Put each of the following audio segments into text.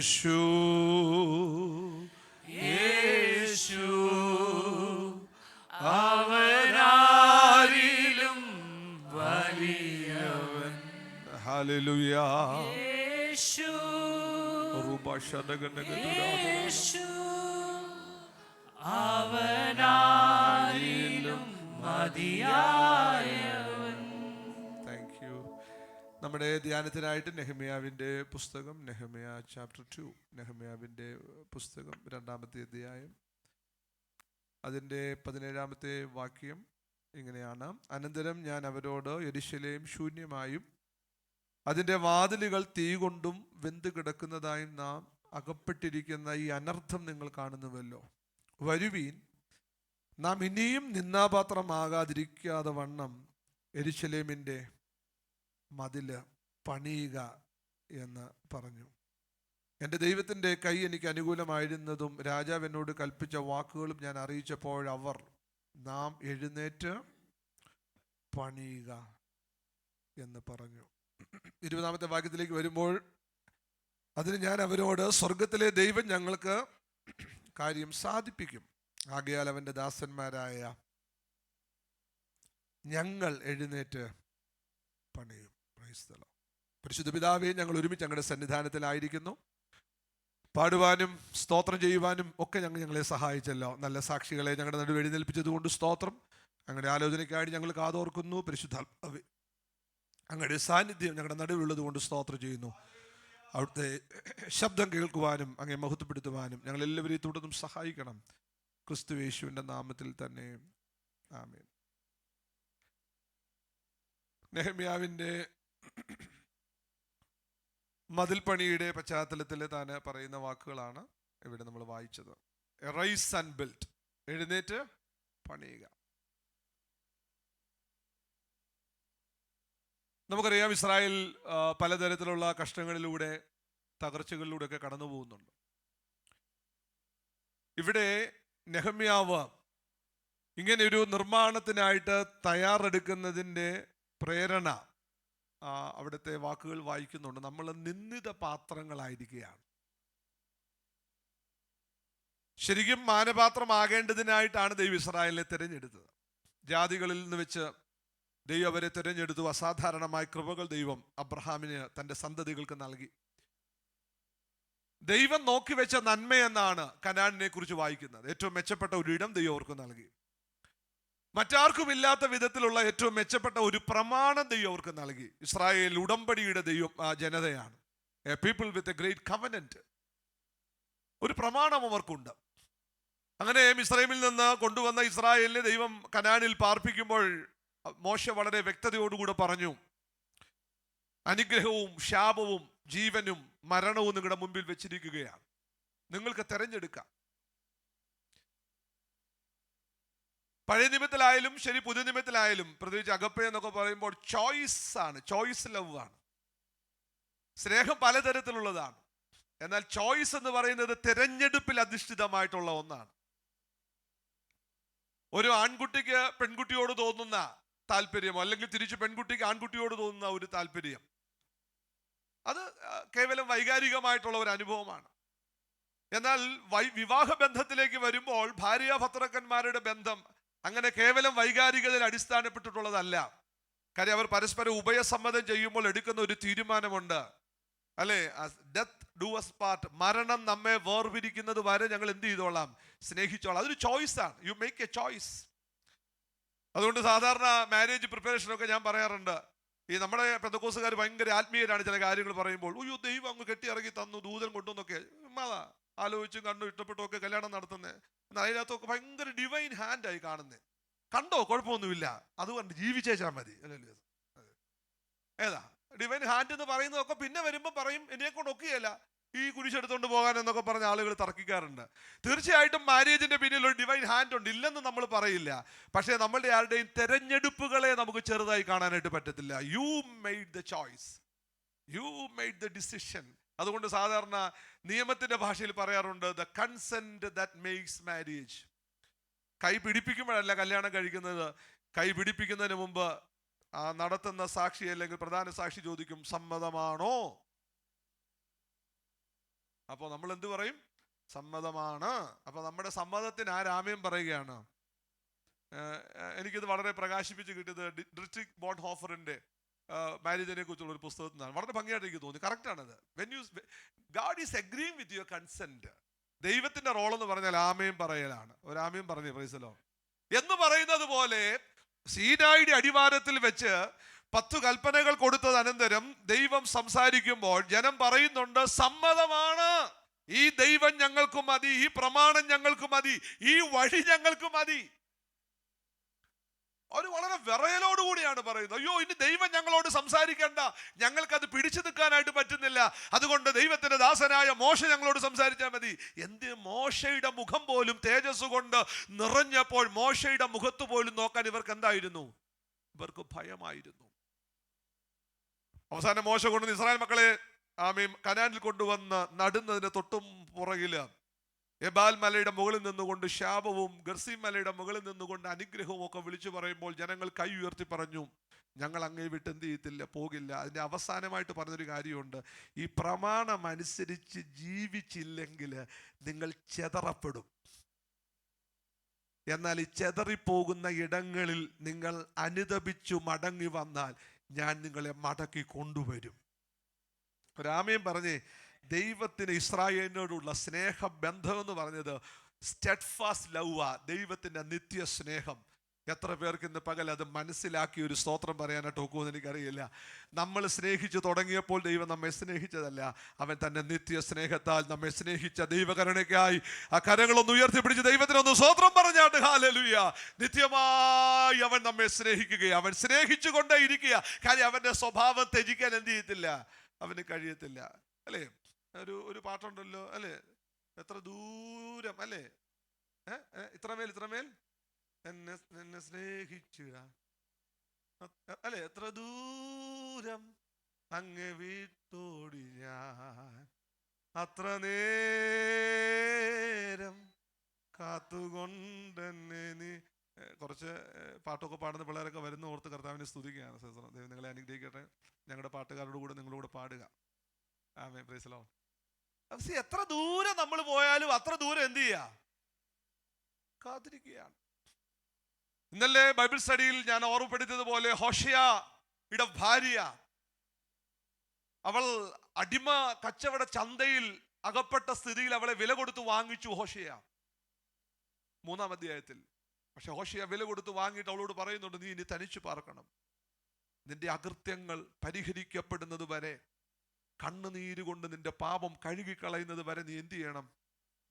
യേശു യേശു അവനാരിലും വലിയവൻ. ഹല്ലേലൂയ. യേശു യേശു അവനാരിലും മതിയായവൻ. Thank you. നമ്മുടെ ധ്യാനത്തിനായിട്ട് നെഹമ്യാവിൻ്റെ പുസ്തകം, നെഹമ്യ ചാപ്റ്റർ 2, നെഹമ്യാവിൻ്റെ പുസ്തകം 2-ാമത്തെ അധ്യായം, അതിൻ്റെ 17-ാമത്തെ വാക്യം ഇങ്ങനെയാണ്: അനന്തരം ഞാൻ അവരോട്, യെരൂശലേം ശൂന്യമായും അതിൻ്റെ വാതിലുകൾ തീ കൊണ്ടും വെന്ത് കിടക്കുന്നതായും നാം അകപ്പെട്ടിരിക്കുന്ന ഈ അനർത്ഥം നിങ്ങൾ കാണുന്നുവല്ലോ. വരുവീൻ, നാം ഇനിയും നിന്ദാപാത്രമാകാതിരിക്കാതെ വണ്ണം യെരൂശലേമിൻ്റെ മതില് പണിയുക എന്ന് പറഞ്ഞു. എൻ്റെ ദൈവത്തിൻ്റെ കൈ എനിക്ക് അനുകൂലമായിരുന്നതും രാജാവ് എന്നോട് കൽപ്പിച്ച വാക്കുകളും ഞാൻ അറിയിച്ചപ്പോൾ നാം എഴുന്നേറ്റ് പണിയുക എന്ന് പറഞ്ഞു. 20-ാമത്തെ വാക്യത്തിലേക്ക് വരുമ്പോൾ, അതിന് ഞാൻ അവരോട്, സ്വർഗത്തിലെ ദൈവം ഞങ്ങൾക്ക് കാര്യം സാധിപ്പിക്കും. ആകയാൽ അവൻ്റെ ദാസന്മാരായ ഞങ്ങൾ എഴുന്നേറ്റ് പണിയും. പരിശുദ്ധ പിതാവേ, ഞങ്ങൾ ഒരുമിച്ച് ഞങ്ങളുടെ സന്നിധാനത്തിലായിരിക്കുന്നു. പാടുവാനും സ്തോത്രം ചെയ്യുവാനും ഒക്കെ ഞങ്ങളെ സഹായിച്ചല്ലോ. നല്ല സാക്ഷികളെ ഞങ്ങളുടെ നടുവ് എഴുന്നേൽപ്പിച്ചത് കൊണ്ട് സ്തോത്രം. ഞങ്ങളുടെ ആലോചനയ്ക്കായിട്ട് ഞങ്ങൾ കാതോർക്കുന്നു. പരിശുദ്ധാത്മാവേ, അങ്ങയുടെ സാന്നിധ്യം ഞങ്ങളുടെ നടുവുള്ളത് കൊണ്ട് സ്തോത്രം ചെയ്യുന്നു. അവിടുത്തെ ശബ്ദം കേൾക്കുവാനും അങ്ങയെ മഹത്വപ്പെടുത്തുവാനും ഞങ്ങളെല്ലാവരെയും തുടർന്നും സഹായിക്കണം. ക്രിസ്തു യേശുവിൻ്റെ നാമത്തിൽ തന്നെ, ആമേൻ. നെഹമ്യാവിൻ്റെ മതിൽ പണിയുടെ പശ്ചാത്തലത്തിൽ താൻ പറയുന്ന വാക്കുകളാണ് ഇവിടെ നമ്മൾ വായിച്ചത്. റൈസ് ആൻഡ് ബിൽഡ്, എഴുന്നേറ്റ് പണിയുക. നമുക്കറിയാം, ഇസ്രായേൽ പലതരത്തിലുള്ള കഷ്ടങ്ങളിലൂടെ, തകർച്ചകളിലൂടെ ഒക്കെ കടന്നു പോകുന്നുണ്ട്. ഇവിടെ നെഹമ്യാവ് ഇങ്ങനെയൊരു നിർമ്മാണത്തിനായിട്ട് തയ്യാറെടുക്കുന്നതിൻ്റെ പ്രേരണ അവിടുത്തെ വാക്കുകൾ വായിക്കുന്നുണ്ട്. നമ്മൾ നിന്ദിത പാത്രങ്ങളായിരിക്കുകയാണ്. ശരിക്കും മാനപാത്രമാകേണ്ടതിനായിട്ടാണ് ദൈവം ഇസ്രായേലിനെ തിരഞ്ഞെടുത്തത്. ജാതികളിൽ നിന്ന് വെച്ച് ദൈവം അവരെ തിരഞ്ഞെടുത്തു. അസാധാരണമായ കൃപകൾ ദൈവം അബ്രഹാമിന് തൻ്റെ സന്തതികൾക്ക് നൽകി. ദൈവം നോക്കി വെച്ച നന്മയെന്നാണ് കനാനിനെ കുറിച്ച് വായിക്കുന്നത്. ഏറ്റവും മെച്ചപ്പെട്ട ഒരു ഇടം ദൈവം അവർക്ക് നൽകി. മറ്റാർക്കും ഇല്ലാത്ത വിധത്തിലുള്ള ഏറ്റവും മെച്ചപ്പെട്ട ഒരു പ്രമാണം ദൈവം അവർക്ക് നൽകി. ഇസ്രായേൽ ഉടമ്പടിയുടെ ദൈവം ജനതയാണ്. A people with a great covenant. ഒരു പ്രമാണം അവർക്കുണ്ട്. അങ്ങനെ മിസ്രൈമിൽ നിന്ന് കൊണ്ടുവന്ന ഇസ്രായേലിനെ ദൈവം കനാനിൽ പാർപ്പിക്കുമ്പോൾ മോശ വളരെ വ്യക്തതയോടുകൂടെ പറഞ്ഞു, അനുഗ്രഹവും ശാപവും ജീവനും മരണവും നിങ്ങളുടെ മുമ്പിൽ വെച്ചിരിക്കുകയാണ്, നിങ്ങൾക്ക് തെരഞ്ഞെടുക്കാം. പഴയ നിയമത്തിലായാലും ശരി, പുതിയ നിയമത്തിലായാലും, പ്രത്യേകിച്ച് അഗപ്പെ എന്നൊക്കെ പറയുമ്പോൾ ചോയ്സ് ആണ്, ചോയ്സ് ലവ് ആണ്. സ്നേഹം പലതരത്തിലുള്ളതാണ്. എന്നാൽ ചോയ്സ് എന്ന് പറയുന്നത് തിരഞ്ഞെടുപ്പിൽ അധിഷ്ഠിതമായിട്ടുള്ള ഒന്നാണ്. ഒരു ആൺകുട്ടിക്ക് പെൺകുട്ടിയോട് തോന്നുന്ന താല്പര്യം, അല്ലെങ്കിൽ തിരിച്ച് പെൺകുട്ടിക്ക് ആൺകുട്ടിയോട് തോന്നുന്ന ഒരു താല്പര്യം, അത് കേവലം വൈകാരികമായിട്ടുള്ള ഒരു അനുഭവമാണ്. എന്നാൽ വിവാഹ ബന്ധത്തിലേക്ക് വരുമ്പോൾ ഭാര്യ ഭർത്തൃക്കന്മാരുടെ ബന്ധം അങ്ങനെ കേവലം വൈകാരികതയിൽ അടിസ്ഥാനപ്പെട്ടിട്ടുള്ളതല്ല. കാര്യം അവർ പരസ്പരം ഉഭയസമ്മതം ചെയ്യുമ്പോൾ എടുക്കുന്ന ഒരു തീരുമാനമുണ്ട്, അല്ലെ? ഡെത്ത് ഡു അസ് പാർട്ട്, മരണം നമ്മെ വേർപിരിക്കുന്നത് വരെ ഞങ്ങൾ എന്ത് ചെയ്തോളാം, സ്നേഹിച്ചോളാം. അതൊരു ചോയ്സാണ്. You make a choice. അതുകൊണ്ട് സാധാരണ മാരേജ് പ്രിപ്പറേഷനൊക്കെ ഞാൻ പറയാറുണ്ട്, ഈ നമ്മുടെ പെന്തക്കോസ്തുകാർ ഭയങ്കര ആത്മീയരാണ്. ചില കാര്യങ്ങൾ പറയുമ്പോൾ, അയ്യോ ദൈവം അങ്ങ് കെട്ടിയിറങ്ങി തന്നു, ദൂതൻ കൊണ്ടുവന്നൊക്കെ ആലോചിച്ചും കണ്ടും ഇഷ്ടപ്പെട്ടും ഒക്കെ കല്യാണം നടത്തുന്നത്. എന്നാൽ അതിനകത്തൊക്കെ ഭയങ്കര ഡിവൈൻ ഹാൻഡായി കാണുന്നത്. കണ്ടോ, കുഴപ്പമൊന്നുമില്ല, അതുകൊണ്ട് ജീവിച്ചേച്ചാൽ മതി. ഏതാ ഡിവൈൻ ഹാൻഡ് എന്ന് പറയുന്നതൊക്കെ പിന്നെ വരുമ്പോൾ പറയും, എന്നെ കൊണ്ട് ഒക്കെയല്ല ഈ കുരിശെടുത്തോണ്ട് പോകാൻ എന്നൊക്കെ പറഞ്ഞ ആളുകൾ തർക്കിക്കാറുണ്ട്. തീർച്ചയായിട്ടും മാരേജിന്റെ പിന്നിൽ ഒരു ഡിവൈൻ ഹാൻഡ് ഉണ്ട്, ഇല്ലെന്ന് നമ്മൾ പറയില്ല. പക്ഷേ നമ്മളുടെ ആരുടെയും തെരഞ്ഞെടുപ്പുകളെ നമുക്ക് ചെറുതായി കാണാനായിട്ട് പറ്റത്തില്ല. You made the choice, you made the decision. അതുകൊണ്ട് സാധാരണ നിയമത്തിന്റെ ഭാഷയിൽ പറയാറുണ്ട്, the consent that makes marriage. കൈ പിടിപ്പിക്കുമ്പോഴല്ല കല്യാണം കഴിക്കുന്നത്. കൈ പിടിപ്പിക്കുന്നതിന് മുമ്പ് നടത്തുന്ന സാക്ഷി അല്ലെങ്കിൽ പ്രധാന സാക്ഷി ചോദിക്കും, സമ്മതമാണോ? അപ്പോൾ നമ്മൾ എന്ത് പറയും? സമ്മതമാണ്. അപ്പൊ നമ്മുടെ സമ്മതത്തിന് ആരാമ്യം പറയുകയാണ്? എനിക്കിത് വളരെ പ്രകാശിപ്പിച്ച് കിട്ടിയത് ഡിട്രിക് ബോൺഹോഫറിന്റെ മാരേജിനെ കുറിച്ചുള്ള ഒരു പുസ്തകത്തിൽ നിന്നാണ്. വളരെ ഭംഗിയായിട്ട് എനിക്ക് തോന്നി. കറക്റ്റ് ആണത്. God is agreeing with your consent. ദൈവത്തിന്റെ റോൾ എന്ന് പറഞ്ഞാൽ ആമയും പറയലാണ്. ഒരു ആമയും പറഞ്ഞു പ്രൈസ് ദി ലോർഡ് എന്ന് പറയുന്നത് പോലെ സീനായിയുടെ അടിവാരത്തിൽ വെച്ച് 10 കൽപ്പനകൾ കൊടുത്തത് അനന്തരം ദൈവം സംസാരിക്കുമ്പോൾ ജനം പറയുന്നുണ്ട്, സമ്മതമാണ്, ഈ ദൈവം ഞങ്ങൾക്ക് മതി, ഈ പ്രമാണം ഞങ്ങൾക്ക് മതി, ഈ വഴി ഞങ്ങൾക്ക് മതി. അവർ വളരെ വിറയലോടുകൂടിയാണ് പറയുന്നത്, അയ്യോ ഇനി ദൈവം ഞങ്ങളോട് സംസാരിക്കണ്ട, ഞങ്ങൾക്കത് പിടിച്ചു നിൽക്കാനായിട്ട് പറ്റുന്നില്ല, അതുകൊണ്ട് ദൈവത്തിന്റെ ദാസനായ മോശ ഞങ്ങളോട് സംസാരിച്ചാൽ മതി. എന്ത്? മോശയുടെ മുഖം പോലും തേജസ് കൊണ്ട് നിറഞ്ഞപ്പോൾ മോശയുടെ മുഖത്ത് പോലും നോക്കാൻ ഇവർക്ക് എന്തായിരുന്നു? ഇവർക്ക് ഭയമായിരുന്നു. അവസാനം മോശ കൊണ്ടുവന്ന് ഇസ്രായേൽ മക്കളെ കനാനിൽ കൊണ്ടുവന്ന് നടുന്നതിന് തൊട്ടും പുറകില് എബാൽ മലയുടെ മുകളിൽ നിന്നുകൊണ്ട് ശാപവും ഗർസീം മലയുടെ മുകളിൽ നിന്നുകൊണ്ട് അനുഗ്രഹവും ഒക്കെ വിളിച്ചു പറയുമ്പോൾ ജനങ്ങൾ കൈ ഉയർത്തി പറഞ്ഞു, ഞങ്ങൾ അങ്ങേ വിട്ട് എന്ത് ചെയ്യത്തില്ല, പോകില്ല. അതിന്റെ അവസാനമായിട്ട് പറഞ്ഞൊരു കാര്യമുണ്ട്, ഈ പ്രമാണം അനുസരിച്ച് ജീവിച്ചില്ലെങ്കിൽ നിങ്ങൾ ചെതറപ്പെടും. എന്നാൽ ഈ ചെതറിപ്പോകുന്ന ഇടങ്ങളിൽ നിങ്ങൾ അനുതപിച്ചു മടങ്ങി വന്നാൽ ഞാൻ നിങ്ങളെ മടക്കി കൊണ്ടുവരും. ഒരാമയും പറഞ്ഞേ, ദൈവത്തിന് ഇസ്രായേലിനോടുള്ള സ്നേഹബന്ധം എന്ന് പറഞ്ഞത് സ്റ്റെഡ്ഫാസ്റ്റ് ലവ്, ദൈവത്തിന്റെ നിത്യ സ്നേഹം. എത്ര പേർക്ക് ഇന്ന് പകൽ അത് മനസ്സിലാക്കി ഒരു സ്തോത്രം പറയാനായിട്ട് ഒക്കുമെന്ന് എനിക്കറിയില്ല. നമ്മൾ സ്നേഹിച്ചു തുടങ്ങിയപ്പോൾ ദൈവം നമ്മെ സ്നേഹിച്ചതല്ല, അവൻ തന്നെ നിത്യ സ്നേഹത്താൽ നമ്മെ സ്നേഹിച്ച ദൈവകരുണയ്ക്കായി ആ കരങ്ങളൊന്ന് ഉയർത്തിപ്പിടിച്ച് ദൈവത്തിനൊന്ന് സ്തോത്രം പറഞ്ഞാട്ട് ഹല്ലേലൂയ. നിത്യമായി അവൻ നമ്മെ സ്നേഹിക്കുകയാണ്, അവൻ സ്നേഹിച്ചു കൊണ്ടേ ഇരിക്കുക. കാര്യം അവന്റെ സ്വഭാവം ത്യജിക്കാൻ എന്ത് ചെയ്യത്തില്ല, അവന് കഴിയത്തില്ല. അല്ലേ? ഒരു പാട്ടുണ്ടല്ലോ അല്ലേ, എത്ര ദൂരം അല്ലേ, ഇത്രമേൽ എന്നെ സ്നേഹിച്ചിട അല്ലെ, എത്ര ദൂരം അങ്ങ് വിട്ടോടി ഞാൻ, അത്ര നേരം കാത്തുകൊണ്ടെന്നെ നീ. കുറച്ച് പാട്ടൊക്കെ പാടുന്ന പിള്ളേരൊക്കെ വരുന്ന ഓർത്ത് കർത്താവിനെ സ്തുതിക്കുകയാണ്. ദൈവം നിങ്ങളെ അനുഗ്രഹിക്കട്ടെ. ഞങ്ങളുടെ പാട്ടുകാരുടെ കൂടെ നിങ്ങളോട് പാടുക. ആമേൻ, പ്രൈസ് ദി ലോർഡ്. എത്ര ദൂരം നമ്മൾ പോയാലും അത്ര ദൂരം എന്ത് ചെയ്യാ, കാത്തിരിക്കുകയാണ്. ഇന്നലെ ബൈബിൾ സ്റ്റഡിയിൽ ഞാൻ ഓർമ്മപ്പെടുത്തിയതുപോലെ ഹോശേയയുടെ ഭാര്യ, അവൾ അടിമ കച്ചവട ചന്തയിൽ അകപ്പെട്ട സ്ഥിതിയിൽ അവളെ വില കൊടുത്ത് വാങ്ങിച്ചു ഹോശേയ 3-ാം അധ്യായത്തിൽ. പക്ഷെ ഹോശേയ വില കൊടുത്ത് വാങ്ങിയിട്ട് അവളോട് പറയുന്നുണ്ട്, നീ ഇനി തനിച്ചു പാർക്കണം, നിന്റെ അകൃത്യങ്ങൾ പരിഹരിക്കപ്പെടുന്നത് വരെ, കണ്ണുനീര് കൊണ്ട് നിന്റെ പാപം കഴുകിക്കളയുന്നത് വരെ നീ എന്ത് ചെയ്യണം,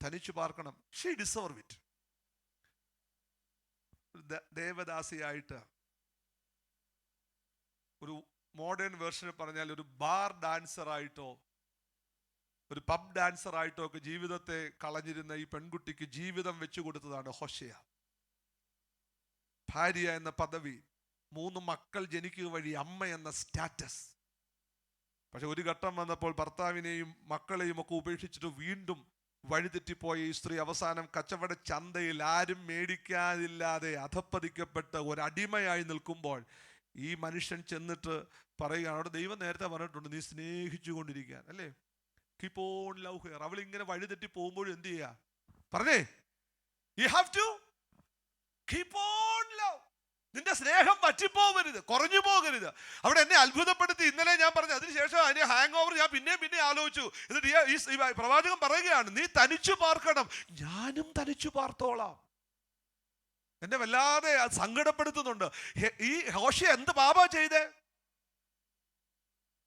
തനിച്ചു പാർക്കണം. She deserve it. ദേവദാസിയായിട്ട്, ഒരു മോഡേൺ വേർഷനിൽ പറഞ്ഞാൽ ഒരു ബാർ ഡാൻസർ ആയിട്ടോ ഒരു പബ് ഡാൻസർ ആയിട്ടോ ഒക്കെ ജീവിതത്തെ കളഞ്ഞിരുന്ന ഈ പെൺകുട്ടിക്ക് ജീവിതം വെച്ചു കൊടുത്തതാണ് ഹോശേയ. ഭാര്യ എന്ന പദവി, 3 മക്കൾ ജനിക്കുക വഴി അമ്മ എന്ന സ്റ്റാറ്റസ്. പക്ഷെ ഒരു ഘട്ടം വന്നപ്പോൾ ഭർത്താവിനെയും മക്കളെയും ഒക്കെ ഉപേക്ഷിച്ചിട്ട് വീണ്ടും വഴിതെറ്റിപ്പോയ ഈ സ്ത്രീ അവസാനം കച്ചവട ചന്തയിൽ ആരും മേടിക്കാതില്ലാതെ അധപ്പതിക്കപ്പെട്ട് ഒരടിമയായി നിൽക്കുമ്പോൾ ഈ മനുഷ്യൻ ചെന്നിട്ട് പറയുകയാണ്, അവിടെ ദൈവം നേരത്തെ പറഞ്ഞിട്ടുണ്ട്, നീ സ്നേഹിച്ചു കൊണ്ടിരിക്കാൻ അല്ലേ, കീപ് ഓൺ ലവ് ഹിയർ. അവൾ ഇങ്ങനെ വഴിതെറ്റി പോകുമ്പോഴും എന്ത് ചെയ്യാ പറഞ്ഞേ, you have to keep on love. നിന്റെ സ്നേഹം പറ്റിപ്പോകരുത്, കുറഞ്ഞു പോകരുത്. അവിടെ എന്നെ അത്ഭുതപ്പെടുത്തി ഇന്നലെ ഞാൻ പറഞ്ഞു. അതിനുശേഷം അതിന്റെ ഹാങ് ഓവർ ഞാൻ പിന്നെ ആലോചിച്ചു. എന്നിട്ട് ഈ പ്രവാചകൻ പറയുകയാണ്, നീ തനിച്ചു പാർക്കണം, ഞാനും തനിച്ചു പാർത്തോളാം. എന്നെ വല്ലാതെ സങ്കടപ്പെടുത്തുന്നുണ്ട്. ഈ ഹോശേയ എന്ത് പാപാ ചെയ്തേ?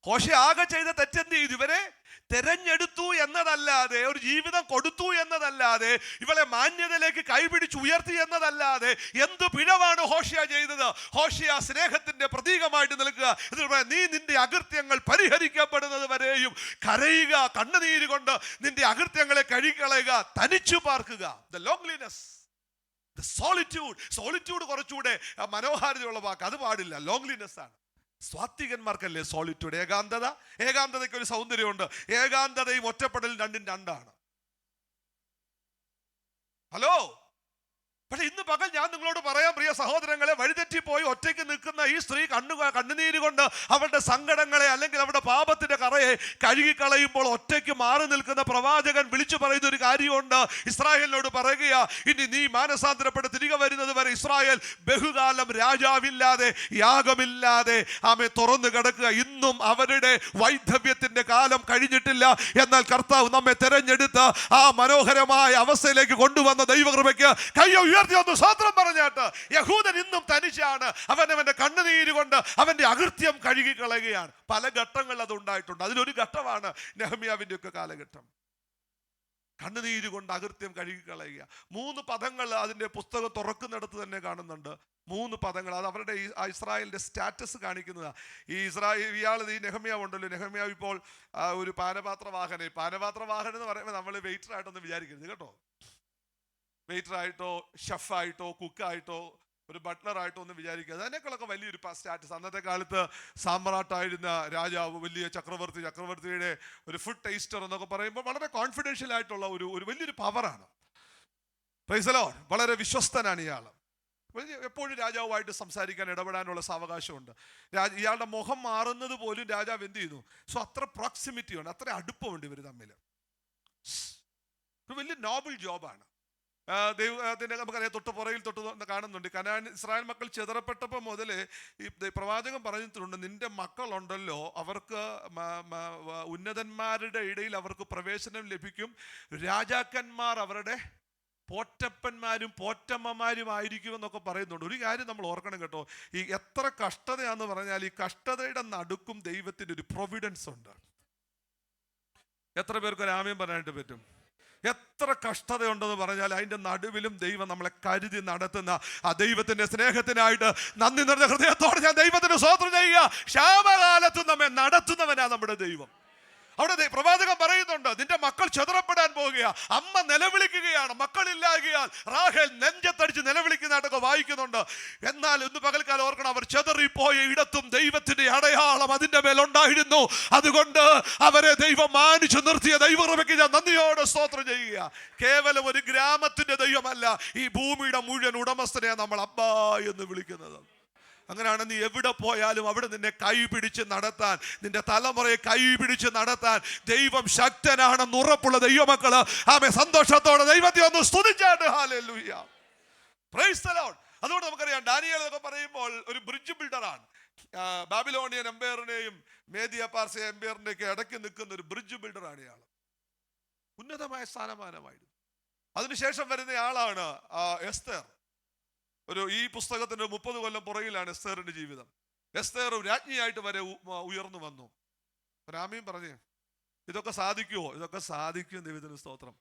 ഹോശേയ ആകെ ചെയ്ത തെറ്റെന്ത് ചെയ്തു? ഇവരെ തെരഞ്ഞെടുത്തു എന്നതല്ലാതെ, ഒരു ജീവിതം കൊടുത്തു എന്നതല്ലാതെ, ഇവളെ മാന്യതയിലേക്ക് കൈപിടിച്ച് ഉയർത്തി എന്നതല്ലാതെ എന്ത് പിഴവാണ് ഹോശേയ ചെയ്തത്? ഹോശേയ സ്നേഹത്തിന്റെ പ്രതീകമായിട്ട് നിൽക്കുക. നീ നിന്റെ അകൃത്യങ്ങൾ പരിഹരിക്കപ്പെടുന്നത് വരെയും കരയുക, കണ്ണുനീര് കൊണ്ട് നിന്റെ അകൃത്യങ്ങളെ കഴുകിക്കളയുക, തനിച്ചു പാർക്കുക. ദ ലോൺലിനെസ്, ദ സോളിറ്റ്യൂഡ് കുറച്ചുകൂടെ മനോഹാരിതയുള്ള വാക്ക്, അത് പാടില്ല, ലോൺലിനെസ് ആണ്. സ്വാത്വികന്മാർക്കല്ലേ സോളിറ്റ്യൂഡ്, ഏകാന്തതയ്ക്ക് ഒരു സൗന്ദര്യമുണ്ട്. ഏകാന്തതയും ഒറ്റപ്പെടലും രണ്ടും രണ്ടാണ്. ഹലോ, പക്ഷെ ഇന്ന് പകൽ ഞാൻ നിങ്ങളോട് പറയാം, പ്രിയ സഹോദരങ്ങളെ, വഴിതെറ്റിപ്പോയി ഒറ്റയ്ക്ക് നിൽക്കുന്ന ഈ സ്ത്രീ കണ്ണുനീര് കൊണ്ട് അവളുടെ സങ്കടങ്ങളെ അല്ലെങ്കിൽ അവളുടെ പാപത്തിന്റെ കറയെ കഴുകിക്കളയുമ്പോൾ ഒറ്റയ്ക്ക് മാറി നിൽക്കുന്ന പ്രവാചകൻ വിളിച്ചു പറയുന്ന ഒരു കാര്യമുണ്ട്. ഇസ്രായേലിനോട് പറയുകയാ, ഇനി നീ മാനസാന്തരപ്പെട്ട് തിരികെ വരുന്നത് വരെ ഇസ്രായേൽ ബഹുകാലം രാജാവില്ലാതെ യാഗമില്ലാതെ ആമേ തുറന്നു കിടക്കുക. ഇന്നും അവരുടെ വൈധവ്യത്തിന്റെ കാലം കഴിഞ്ഞിട്ടില്ല. എന്നാൽ കർത്താവ് നമ്മെ തെരഞ്ഞെടുത്ത് ആ മനോഹരമായ അവസ്ഥയിലേക്ക് കൊണ്ടുവന്ന ദൈവകൃപയ്ക്ക് കയ്യോ ഉയർത്തി ഒന്ന് സ്തോത്രം പറഞ്ഞാട്ട്. യഹൂദൻ ഇന്നും തനിച്ചാണ്. അവന്റെ കണ്ണുനീര് കൊണ്ട് അവന്റെ അകൃത്യം കഴുകിക്കളയുകയാണ്. പല ഘട്ടങ്ങളിൽ അത് ഉണ്ടായിട്ടുണ്ട്. അതിലൊരു ഘട്ടമാണ് നെഹമ്യാവിന്റെ ഒക്കെ കാലഘട്ടം. കണ്ണുനീര് കൊണ്ട് അകൃത്യം കഴുകിക്കളയുക. 3 പദങ്ങൾ അതിന്റെ പുസ്തകം തുറക്കുന്നിടത്ത് തന്നെ കാണുന്നുണ്ട്. 3 പദങ്ങൾ. അത് അവരുടെ ഇസ്രായേലിന്റെ സ്റ്റാറ്റസ് കാണിക്കുന്നതാണ്. ഈ നെഹമ്യാവ് ഉണ്ടല്ലോ, നെഹമ്യാവ് ഇപ്പോൾ ഒരു പാനപാത്ര വാഹനം എന്ന് പറയുമ്പോൾ നമ്മൾ വെയിറ്റർ ആയിട്ടൊന്നും വിചാരിക്കരുത് കേട്ടോ. വെയിറ്ററായിട്ടോ ഷെഫായിട്ടോ കുക്കായിട്ടോ ഒരു ബട്ട്ലറായിട്ടോ ഒന്നും വിചാരിക്കുക. അതിനേക്കാളൊക്കെ വലിയൊരു സ്റ്റാറ്റസ്. അന്നത്തെ കാലത്ത് സാമ്രാട്ടായിരുന്ന രാജാവ്, വലിയ ചക്രവർത്തിയുടെ ഒരു ഫുഡ് ടേസ്റ്റർ എന്നൊക്കെ പറയുമ്പോൾ വളരെ കോൺഫിഡൻഷ്യൽ ആയിട്ടുള്ള ഒരു വലിയൊരു പവറാണ്. Price the Lord. വളരെ വിശ്വസ്തനാണ് ഇയാൾ. എപ്പോഴും രാജാവുമായിട്ട് സംസാരിക്കാൻ ഇടപെടാനുള്ള സാവകാശമുണ്ട്. ഇയാളുടെ മുഖം മാറുന്നത് പോലും രാജാവ് എന്ത് ചെയ്യുന്നു? സോ അത്ര പ്രോക്സിമിറ്റി ഉണ്ട്, അത്ര അടുപ്പമുണ്ട് ഇവർ തമ്മിൽ. വലിയ നോബിൾ ജോബാണ്. ദൈവത്തിന്റെ നമുക്കറിയാം, പുറകിൽ കാണുന്നുണ്ട്. ഇസ്രായേൽ മക്കൾ ചിതറപ്പെട്ടപ്പോൾ മുതൽ ഈ പ്രവാചകൻ പറഞ്ഞിട്ടുണ്ട്, നിന്റെ മക്കളുണ്ടല്ലോ അവർക്ക് ഉന്നതന്മാരുടെ ഇടയിൽ അവർക്ക് പ്രവേശനം ലഭിക്കും, രാജാക്കന്മാർ അവരുടെ പോറ്റപ്പന്മാരും പോറ്റമ്മമാരും ആയിരിക്കുമെന്നൊക്കെ പറയുന്നുണ്ട്. ഒരു കാര്യം നമ്മൾ ഓർക്കണം കേട്ടോ, ഈ എത്ര കഷ്ടതയാന്ന് പറഞ്ഞാൽ ഈ കഷ്ടതയുടെ നടുക്കും ദൈവത്തിന്റെ ഒരു പ്രൊവിഡൻസ് ഉണ്ട്. എത്ര പേർക്ക് ഒരു ആമേൻ പറയാനായിട്ട് പറ്റും? എത്ര കഷ്ടതയുണ്ടെന്ന് പറഞ്ഞാൽ അതിന്റെ നടുവിലും ദൈവം നമ്മളെ കരുതി നടത്തുന്ന ആ ദൈവത്തിന്റെ സ്നേഹത്തിനായിട്ട് നന്ദി നിറഞ്ഞ ഹൃദയത്തോടെ ഞാൻ ദൈവത്തിന് സ്തോത്രം ചെയ്യുക. ക്ഷാമകാലത്തും നമ്മെ നടത്തുന്നവനാ നമ്മുടെ ദൈവം. അവിടെ പ്രവാചകൻ പറയുന്നുണ്ട്, നിന്റെ മക്കൾ ചെതറപ്പെടാൻ പോവുകയാ. അമ്മ നിലവിളിക്കുകയാണ്, മക്കളില്ലാകിയാൽ റാഹേൽ നെഞ്ചത്തടിച്ച് നിലവിളിക്കുന്നതായിട്ടൊക്കെ വായിക്കുന്നുണ്ട്. എന്നാൽ ഇന്ന് പകൽക്കാലം ഓർക്കണം, അവർ ചെതറിപ്പോയ ഇടത്തും ദൈവത്തിന്റെ അടയാളം അതിന്റെ മേലുണ്ടായിരുന്നു. അതുകൊണ്ട് അവരെ ദൈവം മാനിച്ചു നിർത്തിയ ദൈവകൃപയ്ക്ക് ഞാൻ നന്ദിയോടെ സ്തോത്രം ചെയ്യുക. കേവലം ഒരു ഗ്രാമത്തിന്റെ ദൈവമല്ല, ഈ ഭൂമിയുടെ മുഴുവൻ ഉടമസ്ഥനെ നമ്മൾ അബ്ബാ എന്ന് വിളിക്കുന്നത്. അങ്ങനെയാണ് നീ എവിടെ പോയാലും അവിടെ നിന്നെ കൈപിടിച്ച് നടത്താൻ, നിന്റെ തലമുറയെ കൈപിടിച്ച് നടത്താൻ ദൈവം ശക്തനാണെന്ന് ഉറപ്പുള്ള ദൈവമക്കള് ആമേ സന്തോഷത്തോടെ ദൈവത്തെ ഒന്ന് സ്തുതിച്ചാട്ട്. Hallelujah, praise the Lord. അതുകൊണ്ട് നമുക്കറിയാം, ഡാനിയേൽ എന്നൊക്കെ പറയുമ്പോൾ ഒരു ബ്രിഡ്ജ് ബിൽഡറാണ്. ബാബിലോണിയൻ എംപയറിനെയും മേദിയ പാർസ്യ എംപയറിന്റെ ഒക്കെ ഇടയ്ക്ക് നിൽക്കുന്ന ഒരു ബ്രിഡ്ജ് ബിൽഡറാണ് ഇയാൾ. ഉന്നതമായ സ്ഥാനമാനമായിരുന്നു. അതിനുശേഷം വരുന്ന ആളാണ് എസ്തേർ. ഈ പുസ്തകത്തിന്റെ 30 കൊല്ലം പുറകിലാണ് എസ്തേറിന്റെ ജീവിതം. എസ്തേർ രാജ്ഞിയായിട്ട് വരെ ഉയർന്നു വന്നു. ആമേൻ പറഞ്ഞേ. ഇതൊക്കെ സാധിക്കുമോ? ഇതൊക്കെ സാധിക്കും. ദൈവത്തിന് സ്തോത്രം.